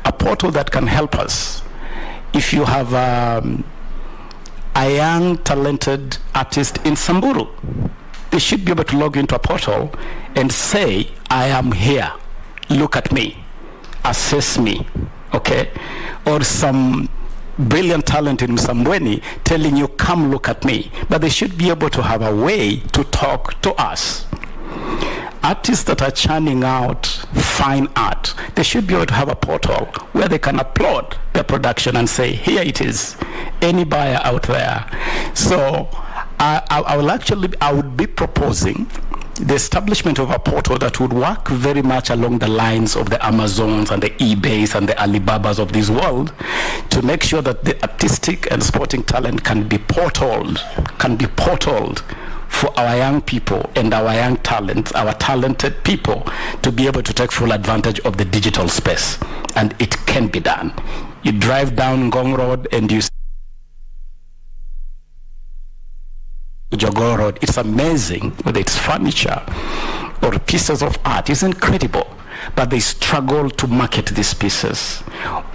B: that can help us. If you have a young talented artist in Samburu, they should be able to log into a portal and say, I am here, look at me, assess me, okay? Or some brilliant talent in Msambweni telling you, come look at me. But they should be able to have a way to talk to us. Artists that are churning out fine art, they should be able to have a portal where they can upload their production and say, here it is, any buyer out there. So I would be proposing the establishment of a portal that would work very much along the lines of the Amazons and the eBays and the Alibabas of this world, to make sure that the artistic and sporting talent can be portaled for our young people and our young talent, our talented people, to be able to take full advantage of the digital space. And it can be done. You drive down Ngong Road and you see Jogoo Road. It's amazing, whether it's furniture or pieces of art. It's incredible. But they struggle to market these pieces.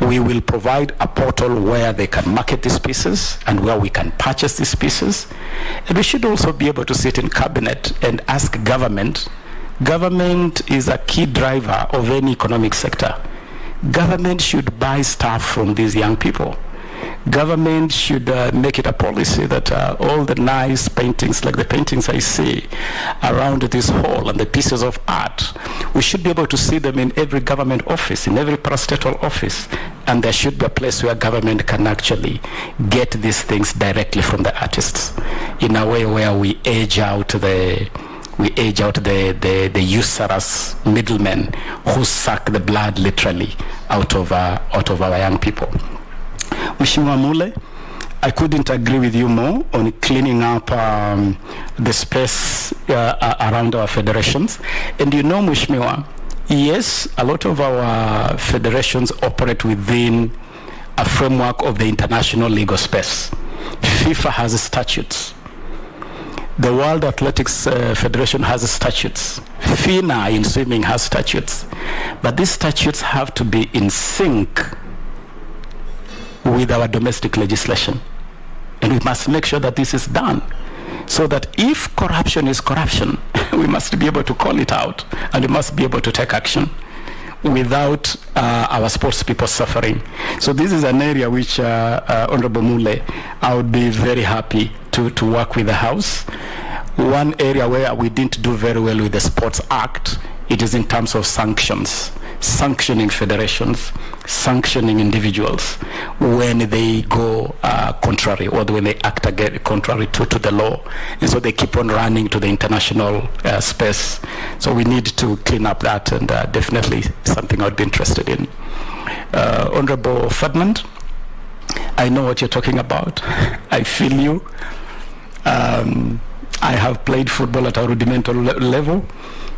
B: We will provide a portal where they can market these pieces and where we can purchase these pieces. And we should also be able to sit in cabinet and ask government. Government is a key driver of any economic sector. Government should buy stuff from these young people. Government should make it a policy that all the nice paintings, like the paintings I see around this hall and the pieces of art, we should be able to see them in every government office, in every parastatal office. And there should be a place where government can actually get these things directly from the artists in a way where we age out the usurious middlemen who suck the blood literally out of our young people. Mheshimiwa Mule, I couldn't agree with you more on cleaning up the space around our federations. And you know, Mheshimiwa, yes, a lot of our federations operate within a framework of the international legal space. FIFA has statutes. The World Athletics Federation has statutes. FINA in swimming has statutes. But these statutes have to be in sync with our domestic legislation. And we must make sure that this is done, so that if corruption is corruption, we must be able to call it out, and we must be able to take action without our sports people suffering. So this is an area which, Honorable Mule, I would be very happy to work with the House. One area where we didn't do very well with the Sports Act, it is in terms of sanctions. Sanctioning federations, sanctioning individuals when they go contrary, or when they act again contrary to the law. And so they keep on running to the international space. So we need to clean up that, and definitely something I would be interested in. Honorable Ferdinand, I know what you're talking about. I feel you. I have played football at a rudimental level.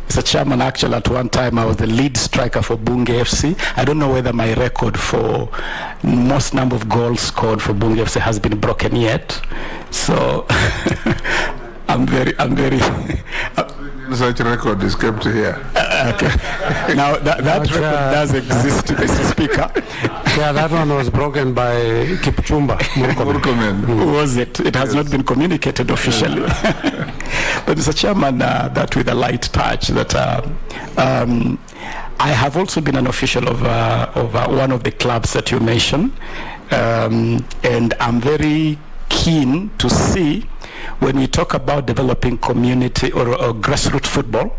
B: Mr. Chairman, actually at one time I was the lead striker for Bunge FC. I don't know whether my record for most number of goals scored for Bunge FC has been broken yet. So I'm very
A: such record is kept here.
B: Okay. Now that record does exist, Mr. Speaker.
G: Yeah, that one was broken by Kipchumba Murkomen.
B: Was it? It has not been communicated officially. But Mr. Chairman, that with a light touch, that I have also been an official of one of the clubs that you mentioned, and I'm very keen to see, when we talk about developing community or grassroots football,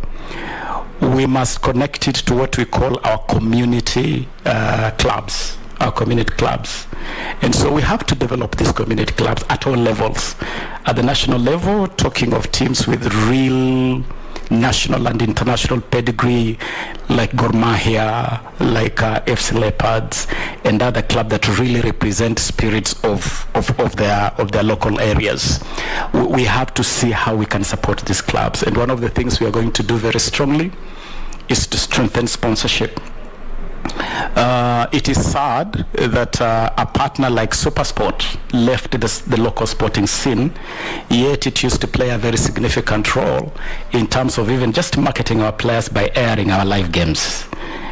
B: we must connect it to what we call our community clubs, our community clubs. And so we have to develop these community clubs at all levels. At the national level, talking of teams with real national and international pedigree, like Gor Mahia, like FC Leopards, and other clubs that really represent spirits of their local areas. We have to see how we can support these clubs. And one of the things we are going to do very strongly is to strengthen sponsorship. It is sad that a partner like SuperSport left the local sporting scene, yet it used to play a very significant role in terms of even just marketing our players by airing our live games.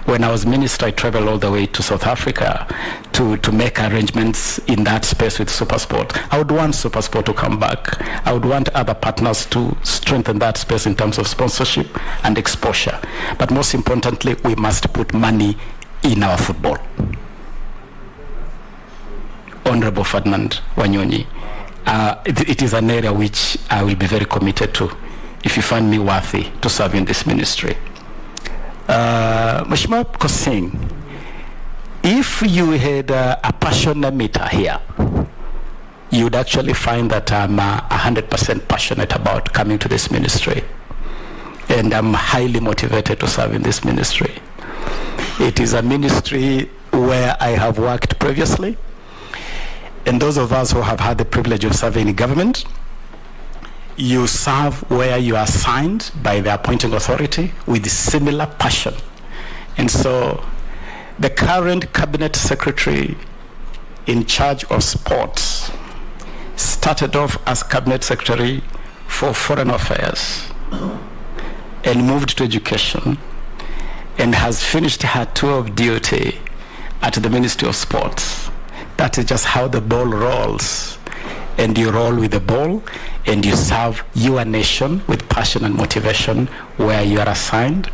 B: When I was minister, I traveled all the way to South Africa to make arrangements in that space with SuperSport. I would want SuperSport to come back. I would want other partners to strengthen that space in terms of sponsorship and exposure. But most importantly, we must put money in our football. Honorable Ferdinand Wanyonyi, it is an area which I will be very committed to if you find me worthy to serve in this ministry. Mheshimiwa Kosing, if you had a passion meter here, you would actually find that I'm 100% passionate about coming to this ministry, and I'm highly motivated to serve in this ministry. It is a ministry where I have worked previously, and those of us who have had the privilege of serving in government, you serve where you are assigned by the appointing authority with similar passion. And so the current cabinet secretary in charge of sports started off as cabinet secretary for foreign affairs and moved to education, and has finished her tour of duty at the Ministry of Sports. That is just how the ball rolls. And you roll with the ball, and you serve your nation with passion and motivation where you are assigned.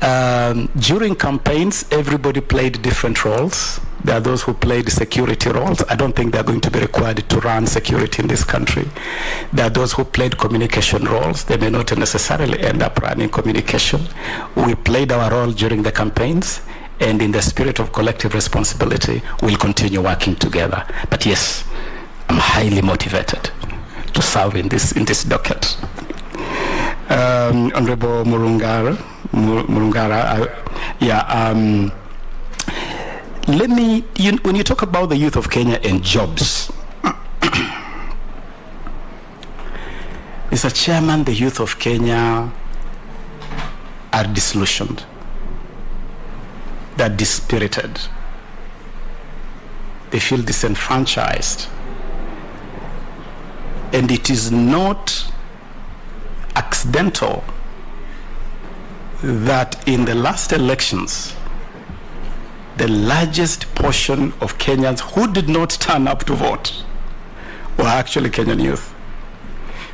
B: During campaigns, everybody played different roles, There are those who played security roles. I don't think they're going to be required to run security in this country. There are those who played communication roles. They may not necessarily end up running communication. We played our role during the campaigns, and in the spirit of collective responsibility, we'll continue working together. But yes, I'm highly motivated to serve in this docket. Honorable Murungara, let me, when you talk about the youth of Kenya and jobs, Mr. Chairman, the youth of Kenya are disillusioned. They're dispirited. They feel disenfranchised. And it is not accidental that in the last elections, the largest portion of Kenyans who did not turn up to vote were actually Kenyan youth,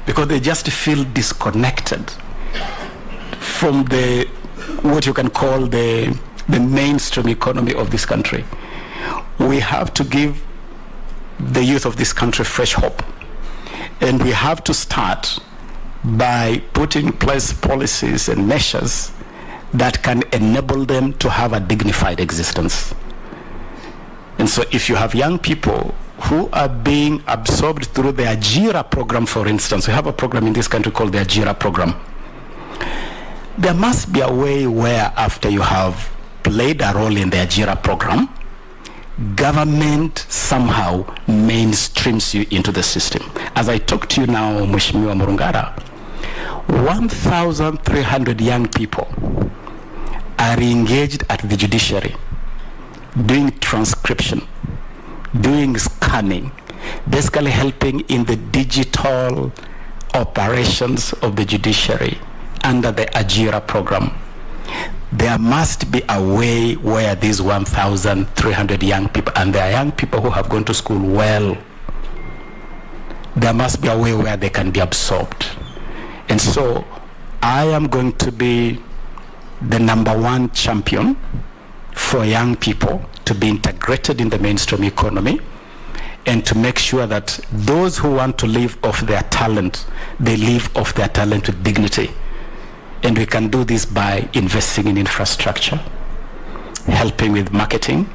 B: because they just feel disconnected from the what you can call the mainstream economy of this country. We have to give the youth of this country fresh hope, and we have to start by putting in place policies and measures that can enable them to have a dignified existence. And so if you have young people who are being absorbed through the Ajira program, for instance, we have a program in this country called the Ajira program. There must be a way where after you have played a role in the Ajira program, government somehow mainstreams you into the system. As I talk to you now, Mheshimiwa Murungara, 1,300 young people are engaged at the judiciary, doing transcription, doing scanning, basically helping in the digital operations of the judiciary under the Ajira program. There must be a way where these 1,300 young people, and they are young people who have gone to school well, there must be a way where they can be absorbed. And so I am going to be the #1 champion for young people to be integrated in the mainstream economy, and to make sure that those who want to live off their talent, they live off their talent with dignity. And we can do this by investing in infrastructure, helping with marketing,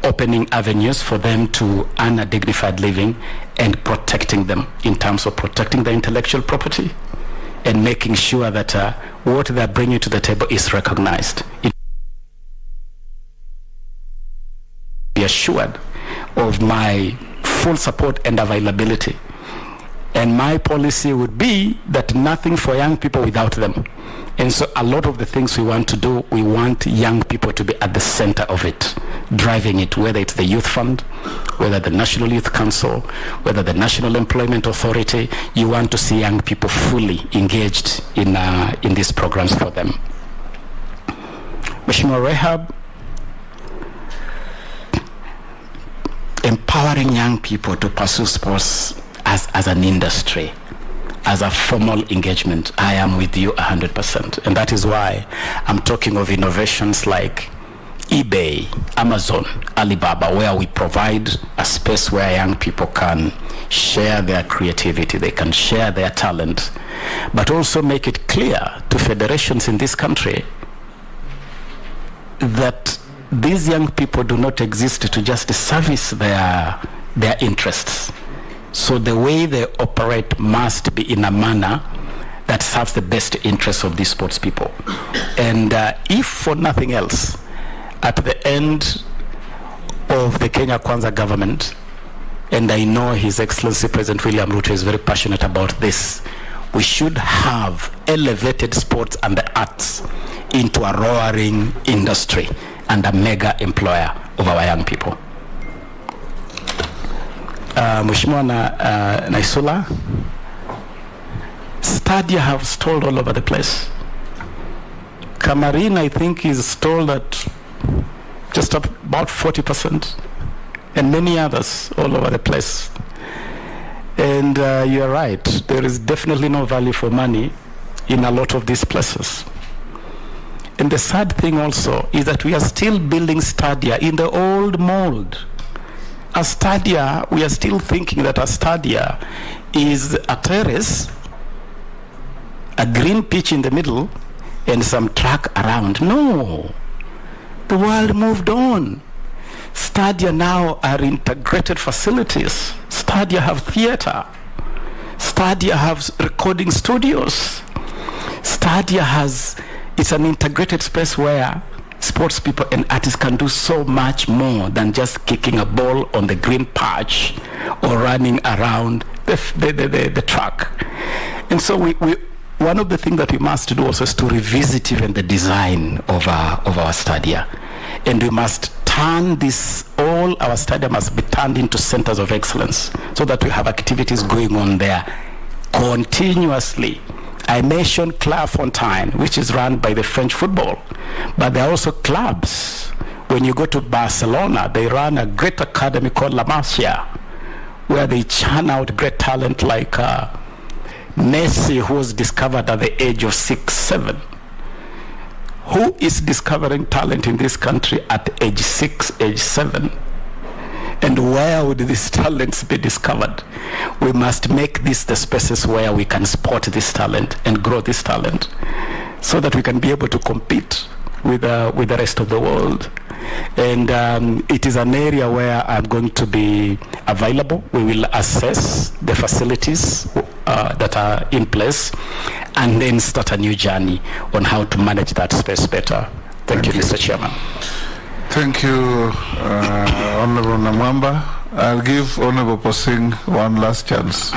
B: opening avenues for them to earn a dignified living, and protecting them in terms of protecting their intellectual property, and making sure that what they're bringing to the table is recognized. Be assured of my full support and availability. And my policy would be that nothing for young people without them. And so a lot of the things we want to do, we want young people to be at the center of it, driving it, whether it's the Youth Fund, whether the National Youth Council, whether the National Employment Authority. You want to see young people fully engaged in these programs for them. Mheshimiwa Rehab, empowering young people to pursue sports as an industry, as a formal engagement, I am with you 100%. And that is why I'm talking of innovations like eBay, Amazon, Alibaba, where we provide a space where young people can share their creativity, they can share their talent, but also make it clear to federations in this country that these young people do not exist to just service their interests. So the way they operate must be in a manner that serves the best interests of these sports people. And if for nothing else, at the end of the Kenya Kwanza government, and I know His Excellency President William Ruto is very passionate about this, we should have elevated sports and the arts into a roaring industry and a mega employer of our young people. Mheshimiwa Naisula, Stadia have stalled all over the place. Cameroon, I think, is stalled at just about 40%, and many others all over the place. And you're right, there is definitely no value for money in a lot of these places. And the sad thing also is that we are still building stadia in the old mold. A stadia, we are still thinking that a stadia is a terrace, a green pitch in the middle, and some track around. No, the world moved on. Stadia now are integrated facilities. Stadia have theater. Stadia have recording studios. Stadia it's an integrated space where sports people and artists can do so much more than just kicking a ball on the green patch or running around the track. And so one of the things that we must do also is to revisit even the design of our stadia. And we must turn all our stadia must be turned into centers of excellence so that we have activities going on there continuously. I mentioned Clairefontaine, which is run by the French football, but there are also clubs. When you go to Barcelona, they run a great academy called La Masia, where they churn out great talent like Messi, who was discovered at the age of 6, 7. Who is discovering talent in this country at age 6, age 7? And where would these talents be discovered? We must make this the spaces where we can spot this talent and grow this talent so that we can be able to compete with the rest of the world. And it is an area where I'm going to be available. We will assess the facilities that are in place and then start a new journey on how to manage that space better. Thank you, Mr. Chairman.
A: Thank you, Honorable Namwamba. I'll give Honorable Posing one last chance.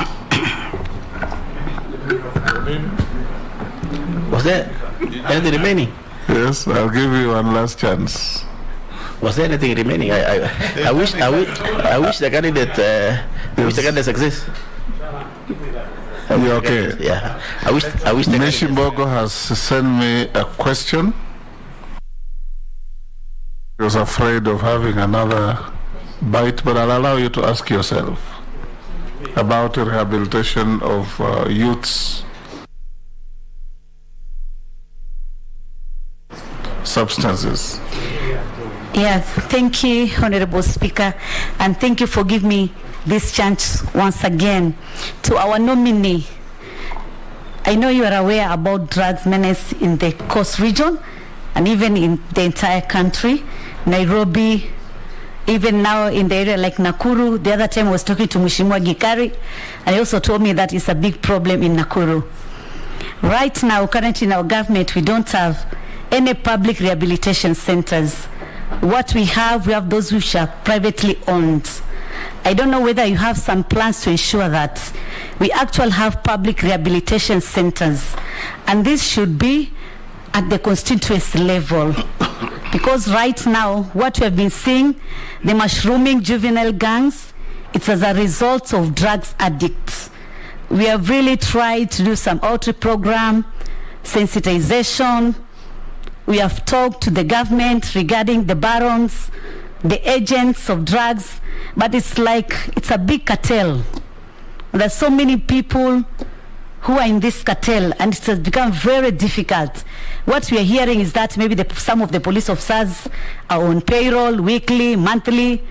O: Was there anything remaining?
A: Yes, I'll give you one last chance.
O: Was there anything remaining? I wish the candidate wish the candidate success.
A: You okay?
O: Yeah. I wish the
A: Meshimbogo has sent me a question. He was afraid of having another bite, but I'll allow you to ask yourself about the rehabilitation of youths' substances.
L: Yes, thank you, Honorable Speaker, and thank you for giving me this chance once again. To our nominee, I know you are aware about drugs menace in the Coast region and even in the entire country. Nairobi, even now in the area like Nakuru. The other time I was talking to Mheshimiwa Gikari, and he also told me that it's a big problem in Nakuru. Right now, currently in our government, we don't have any public rehabilitation centers. What we have those which are privately owned. I don't know whether you have some plans to ensure that we actually have public rehabilitation centers, and this should be at the constituency level. Because right now, what we have been seeing, the mushrooming juvenile gangs, it's as a result of drugs addicts. We have really tried to do some outreach program, sensitization. We have talked to the government regarding the barons, the agents of drugs, but it's like it's a big cartel. There's so many people who are in this cartel, and it has become very difficult. What we are hearing is that maybe some of the police officers are on payroll weekly, monthly.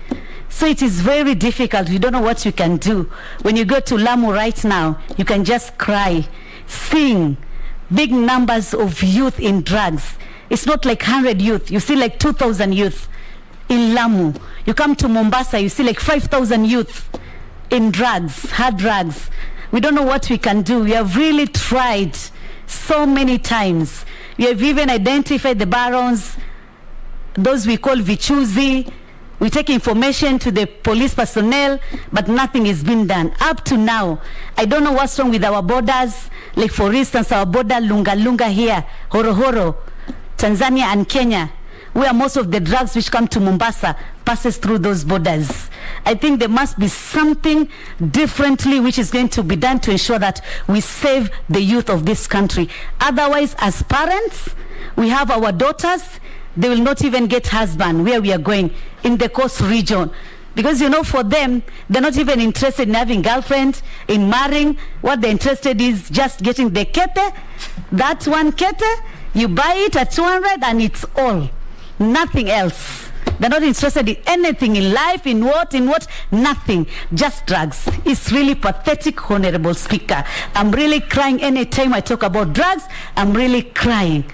L: So it is very difficult. We don't know what you can do. When you go to Lamu right now, you can just cry, seeing big numbers of youth in drugs. It's not like 100 youth. You see like 2,000 youth in Lamu. You come to Mombasa, you see like 5,000 youth in drugs, hard drugs. We don't know what we can do. We have really tried so many times. We have even identified the barons, those we call vichuzi. We take information to the police personnel, but nothing is being done. Up to now, I don't know what's wrong with our borders. Like for instance, our border Lunga Lunga here, Horohoro, Tanzania and Kenya, where most of the drugs which come to Mombasa passes through those borders. I think there must be something differently which is going to be done to ensure that we save the youth of this country. Otherwise, as parents, we have our daughters, they will not even get husband where we are going in the Coast region. Because you know, for them, they're not even interested in having girlfriend, in marrying. What they're interested is just getting the kete, that one kete, You buy it at 200 and it's all. Nothing else. They're not interested in anything in life, in what, nothing. Just drugs. It's really pathetic, Honorable Speaker. I'm really crying anytime I talk about drugs. I'm really crying.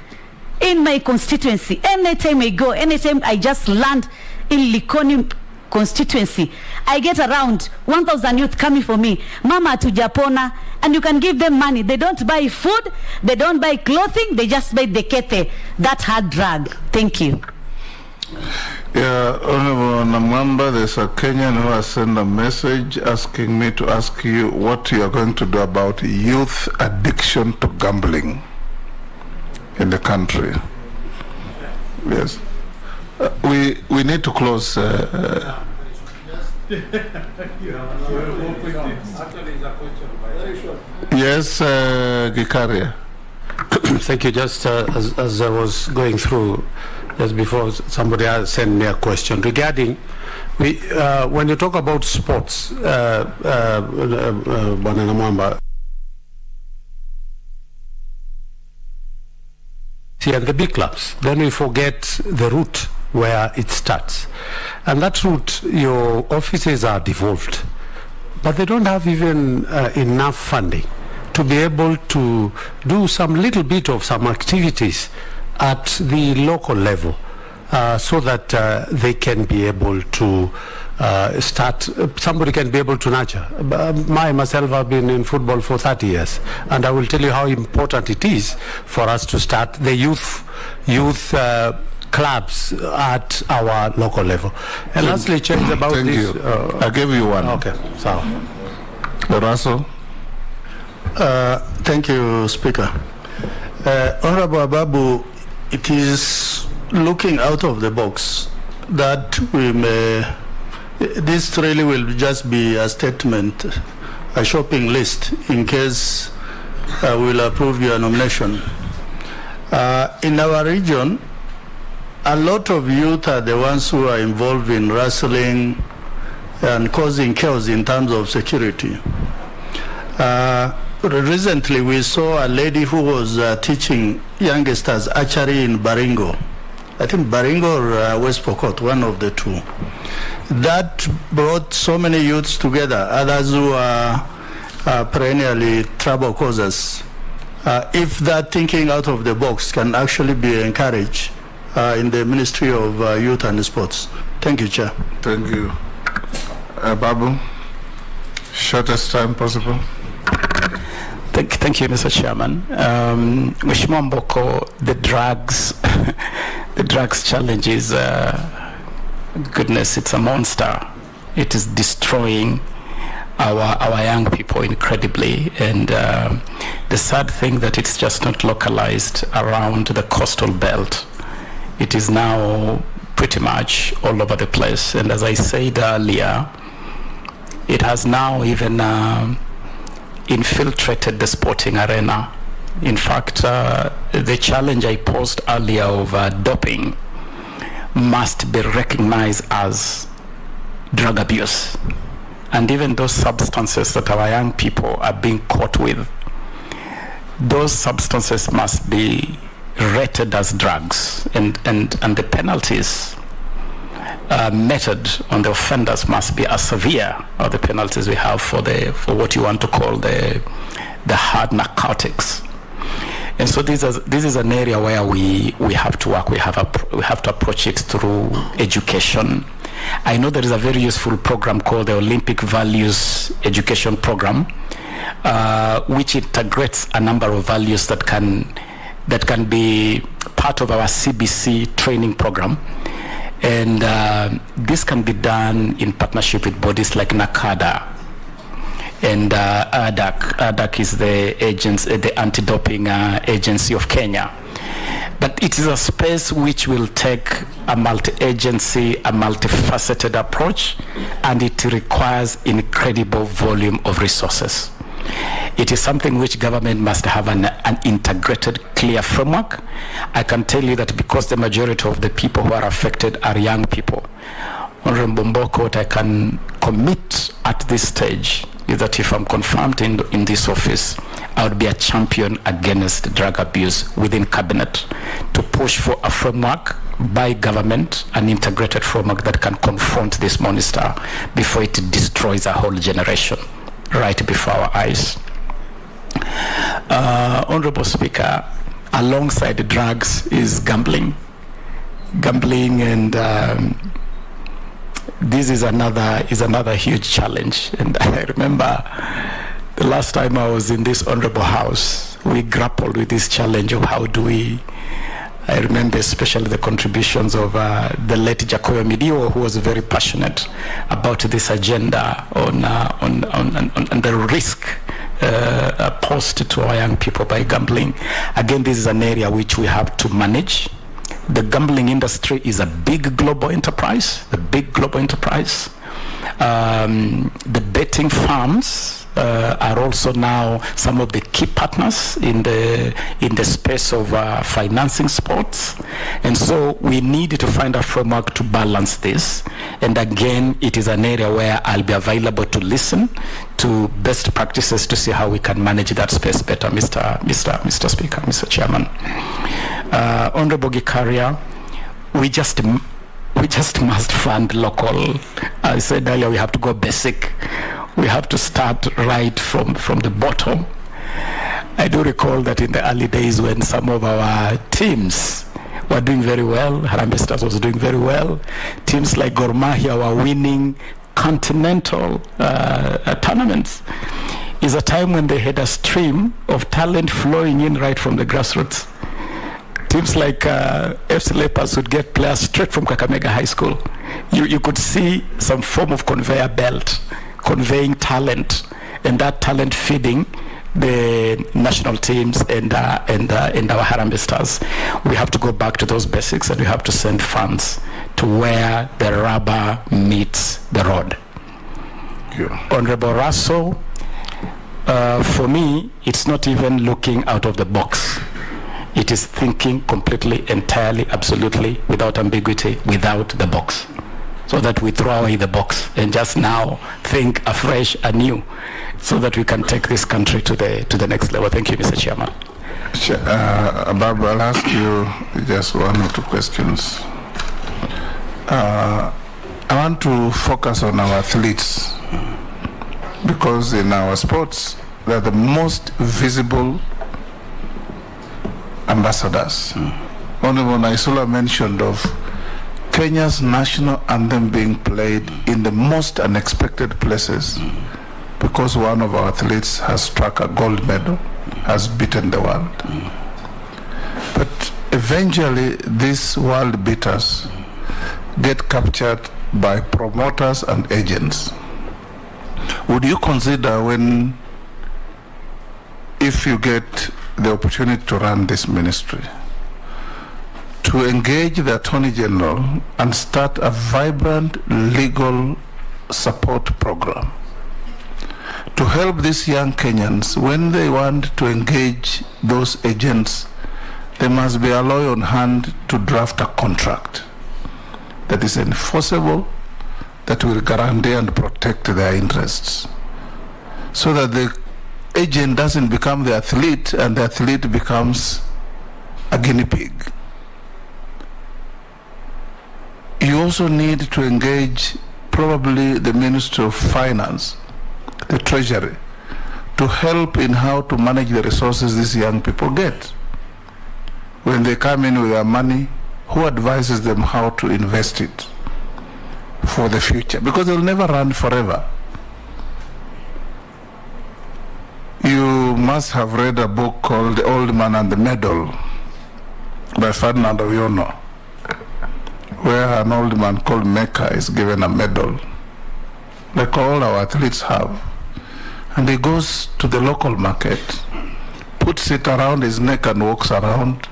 L: In my constituency, anytime I go, anytime I just land in Likoni constituency, I get around 1,000 youth coming for me. Mama tujapona, and you can give them money. They don't buy food, they don't buy clothing, they just buy dekete, that hard drug. Thank you.
A: Yeah, Honorable Namwamba, there's a Kenyan who has sent a message asking me to ask you what you are going to do about youth addiction to gambling in the country. Yes. We need to close. Yes, Gikaria.
G: Thank you. Just as I was going through, just before somebody else sent me a question regarding, when you talk about sports, Bwana Namwamba, and the big clubs, then we forget the route where it starts. And that route, your offices are devolved, but they don't have even enough funding to be able to do some little bit of some activities at the local level, so that they can be able to somebody can be able to nurture. Myself, I've been in football for 30 years, and I will tell you how important it is for us to start the youth clubs at our local level. And lastly, change about
A: thank
G: this.
A: You. I gave you one.
G: Okay, so.
A: Russell.
H: Thank you, Speaker. Honorable Ababu, it is looking out of the box that we may, this really will just be a statement, a shopping list in case we'll approve your nomination. In our region, a lot of youth are the ones who are involved in wrestling and causing chaos in terms of security. Recently, we saw a lady who was teaching youngsters archery in Baringo. I think Baringo or West Pokot, one of the two. That brought so many youths together, others who are perennially trouble causers. If that thinking out of the box can actually be encouraged in the Ministry of Youth and Sports. Thank you, Chair.
A: Thank you. Babu, shortest time possible.
B: Thank you, Mr. Chairman. Mheshimiwa Mboko, the drugs challenge is, goodness, it's a monster. It is destroying our young people incredibly, and the sad thing that it's just not localized around the coastal belt. It is now pretty much all over the place, and as I said earlier, it has now even infiltrated the sporting arena. In fact, the challenge I posed earlier of doping must be recognized as drug abuse. And even those substances that our young people are being caught with, those substances must be rated as drugs, and the penalties meted on the offenders must be as severe as the penalties we have for what you want to call the hard narcotics. And so this is an area where we have to work. We have to approach it through education. I know there is a very useful program called the Olympic Values Education Program, which integrates a number of values that can be part of our CBC training program. And this can be done in partnership with bodies like NACADA and ADAC is the anti-doping agency of Kenya. But it is a space which will take a multi-agency, a multifaceted approach, and it requires incredible volume of resources. It is something which government must have an integrated, clear framework. I can tell you that because the majority of the people who are affected are young people, Honorable Mboko, what I can commit at this stage is that if I'm confirmed in this office, I would be a champion against drug abuse within cabinet, to push for a framework by government, an integrated framework that can confront this monster before it destroys a whole generation right before our eyes. Honorable Speaker, alongside drugs is gambling, and this is another huge challenge. And I remember the last time I was in this honorable house, we grappled with this challenge of how do we. I remember especially the contributions of the late Jacoyo Midio, who was very passionate about this agenda on the risk posed to our young people by gambling. Again, this is an area which we have to manage. The gambling industry is a big global enterprise. The betting firms are also now some of the key partners in the space of financing sports, and so we need to find a framework to balance this. And again, it is an area where I'll be available to listen to best practices to see how we can manage that space better, Mr. Speaker, Mr. Chairman. Honorable Gikaria, we just must fund local. I said earlier, we have to go basic. We have to start right from the bottom. I do recall that in the early days when some of our teams were doing very well, Harambee Stars was doing very well, teams like Gor Mahia were winning continental tournaments. Is a time when they had a stream of talent flowing in right from the grassroots. Teams like FC Leopards would get players straight from Kakamega High School. You could see some form of conveyor belt conveying talent, and that talent feeding the national teams and our Harambee Stars. We have to go back to those basics, and we have to send funds to where the rubber meets the road. Honorable Russell, for me, it's not even looking out of the box. It is thinking completely, entirely, absolutely, without ambiguity, without the box, so that we throw away the box and just now think afresh, anew, so that we can take this country to the next level. Thank you, Mr. Chairman.
A: Barbara, I'll ask you just one or two questions. I want to focus on our athletes, because in our sports, they're the most visible ambassadors. Honorable Naisula mentioned of Kenya's national anthem being played in the most unexpected places, because one of our athletes has struck a gold medal, has beaten the world. But eventually these world beaters get captured by promoters and agents. Would you consider, if you get the opportunity to run this ministry, to engage the Attorney General and start a vibrant legal support program to help these young Kenyans when they want to engage those agents? There must be a lawyer on hand to draft a contract that is enforceable, that will guarantee and protect their interests, so that the agent doesn't become the athlete and the athlete becomes a guinea pig. You also need to engage probably the Ministry of Finance, the Treasury, to help in how to manage the resources these young people get. When they come in with their money, who advises them how to invest it for the future? Because they'll never run forever. You must have read a book called The Old Man and the Medal by Ferdinand Oyono, where an old man called Mecca is given a medal, like all our athletes have. And he goes to the local market, puts it around his neck and walks around,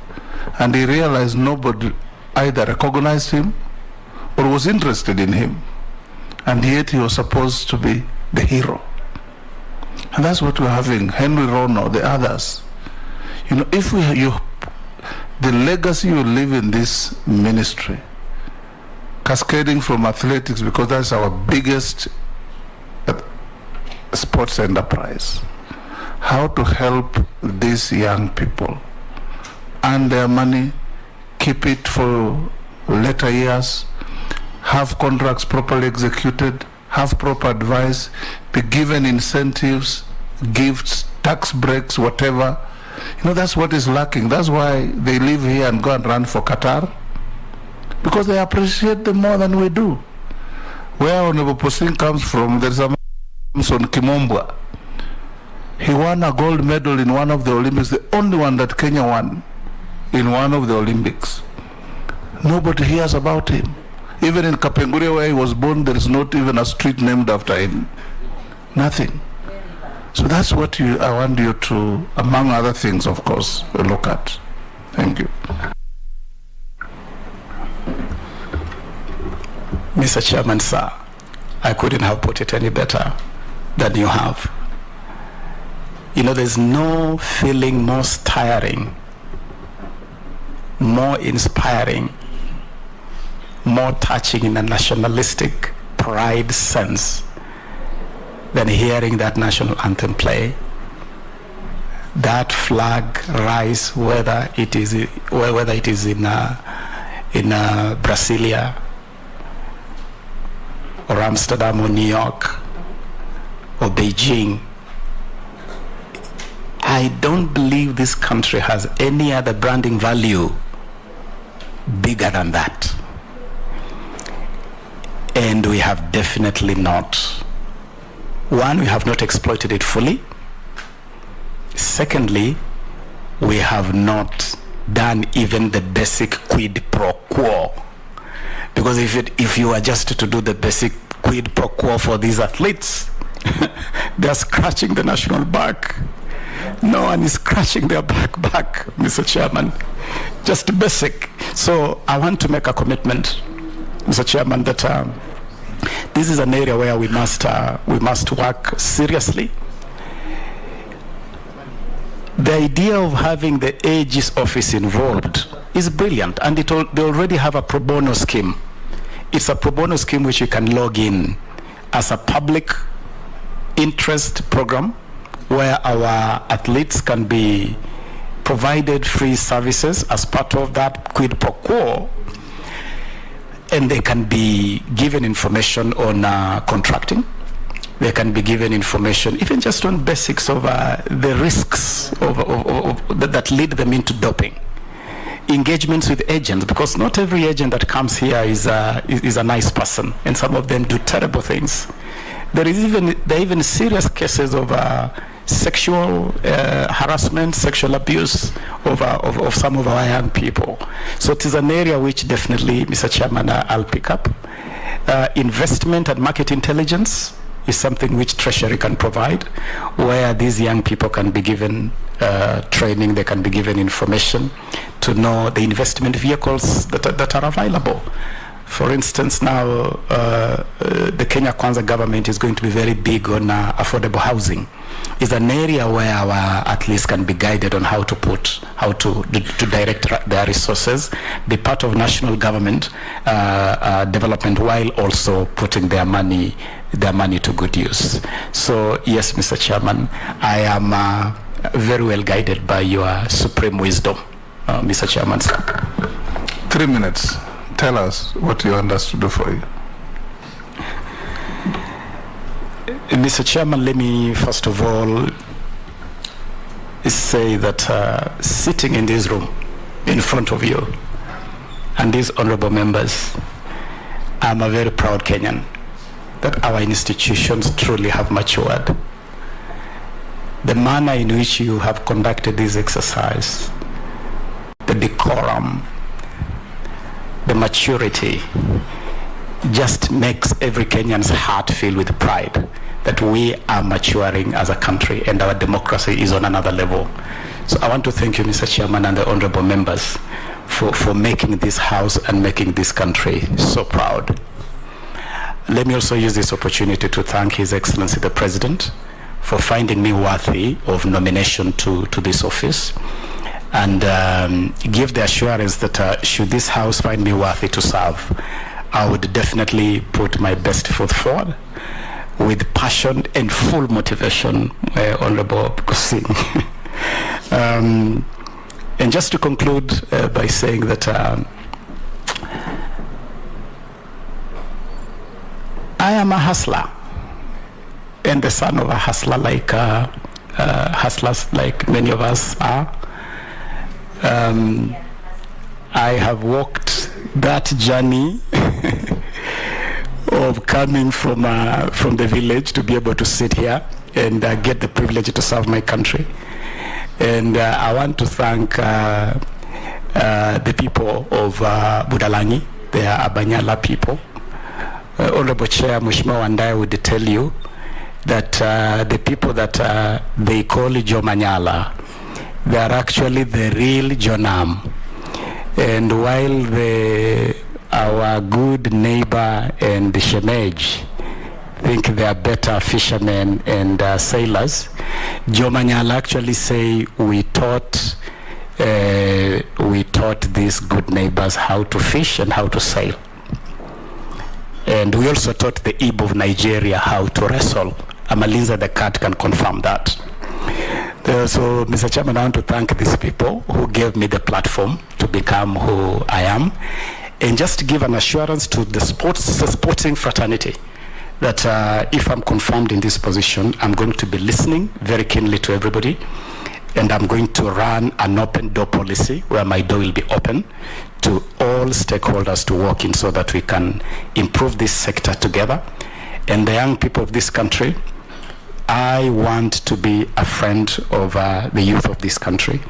A: and he realized nobody either recognized him or was interested in him. And yet he was supposed to be the hero. And that's what we're having. Henry Rono, the others. You know, if the legacy you live in this ministry, cascading from athletics, because that's our biggest sports enterprise, how to help these young people earn their money, keep it for later years, have contracts properly executed, have proper advice, be given incentives, gifts, tax breaks, whatever. You know, that's what is lacking. That's why they live here and go and run for Qatar, because they appreciate them more than we do. Where Honorable Posing comes from, there's a Samson Kimombwa. He won a gold medal in one of the Olympics, the only one that Kenya won in one of the Olympics. Nobody hears about him. Even in Kapenguria, where he was born, there is not even a street named after him. Nothing. So that's what I want you to, among other things, of course, look at. Thank you.
B: Mr. Chairman, sir, I couldn't have put it any better than you have. You know, there's no feeling more tiring, more inspiring, more touching in a nationalistic pride sense than hearing that national anthem play. That flag rise, whether it is in Brasilia or Amsterdam or New York or Beijing. I don't believe this country has any other branding value bigger than that. And we have definitely not. One, we have not exploited it fully. Secondly, we have not done even the basic quid pro quo. Because if you are just to do the basic quid pro quo for these athletes, they are scratching the national back. No one is scratching their back, Mr. Chairman. Just basic. So I want to make a commitment, Mr. Chairman, that this is an area where we must work seriously. The idea of having the AG's office involved is brilliant, and they already have a pro bono scheme. It's a pro bono scheme which you can log in as a public interest program where our athletes can be provided free services as part of that quid pro quo, and they can be given information on contracting. They can be given information even just on basics of the risks that lead them into doping. Engagements with agents, because not every agent that comes here is a nice person, and some of them do terrible things. There are even serious cases of sexual harassment, sexual abuse of some of our young people. So it is an area which definitely, Mr. Chairman, I'll pick up. Investment and market intelligence is something which Treasury can provide, where these young people can be given training, they can be given information to know the investment vehicles that are available. For instance, now the Kenya Kwanza government is going to be very big on affordable housing. It's an area where our athletes can be guided on how to direct their resources, be part of national government development, while also putting their money to good use. So yes, Mr. Chairman, I am very well guided by your supreme wisdom, Mr. Chairman.
A: 3 minutes. Tell us what you want us to do for you.
B: Mr. Chairman, let me first of all say that sitting in this room in front of you and these honorable members, I'm a very proud Kenyan that our institutions truly have matured. The manner in which you have conducted this exercise, the decorum, the maturity, just makes every Kenyan's heart fill with pride that we are maturing as a country and our democracy is on another level. So I want to thank you, Mr. Chairman, and the honorable members for making this house and making this country so proud. Let me also use this opportunity to thank His Excellency the President for finding me worthy of nomination to this office, and give the assurance that should this house find me worthy to serve, I would definitely put my best foot forward. with passion and full motivation, Honorable Kusing. And just to conclude by saying that I am a hustler, and the son of a hustler, like hustlers like many of us are. I have walked that journey of coming from the village to be able to sit here and get the privilege to serve my country. And I want to thank the people of Budalangi. They are Abanyala people. Honorable Chair Mheshimiwa Wandai would tell you that the people that they call Jomanyala, they are actually the real Jonam. And while our good neighbor and Shemej think they are better fishermen and sailors, Jomanyala actually say we taught these good neighbors how to fish and how to sail. And we also taught the Igbo of Nigeria how to wrestle. Amalinza the cat can confirm that. So, Mr. Chairman, I want to thank these people who gave me the platform to become who I am, and just to give an assurance to the sporting fraternity that if I'm confirmed in this position, I'm going to be listening very keenly to everybody, and I'm going to run an open door policy where my door will be open to all stakeholders to work in so that we can improve this sector together. And the young people of this country, I want to be a friend of the youth of this country.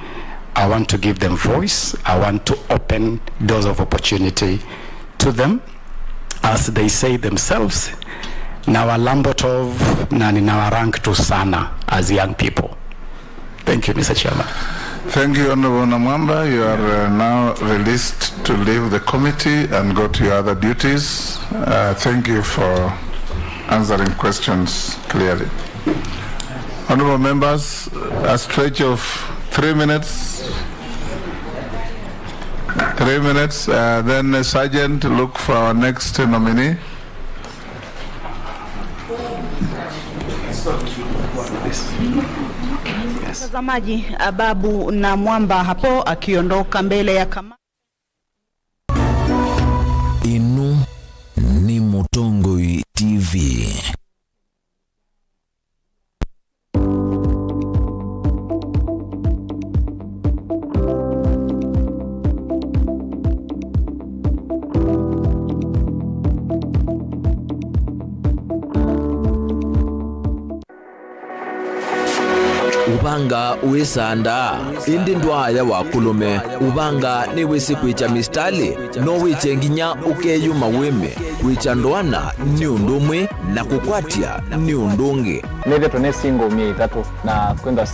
B: I want to give them voice. I want to open doors of opportunity to them. As they say themselves, nawa lambotov na ninawa rank tu sana as young people. Thank you, Mr. Chairman.
A: Thank you, Honorable Namwamba. You are now released to leave the committee and go to your other duties. Thank you for answering questions clearly. Honorable members, a stretch of 3 minutes. 3 minutes. Then the Sergeant, look for our next nominee.
R: Mtazamaji, Babu Namwamba hapo akiondoka mbele ya kamera.
S: Inu ni Mutongoi TV. Ubanga uisanda indi ndwaya wakulume ubanga ni wisikwicha mistali no wichenginya ukeyuma wime wichandwana ni undumwe na kukwatia ni undungi
T: neve tone singo mie itatu na kwenda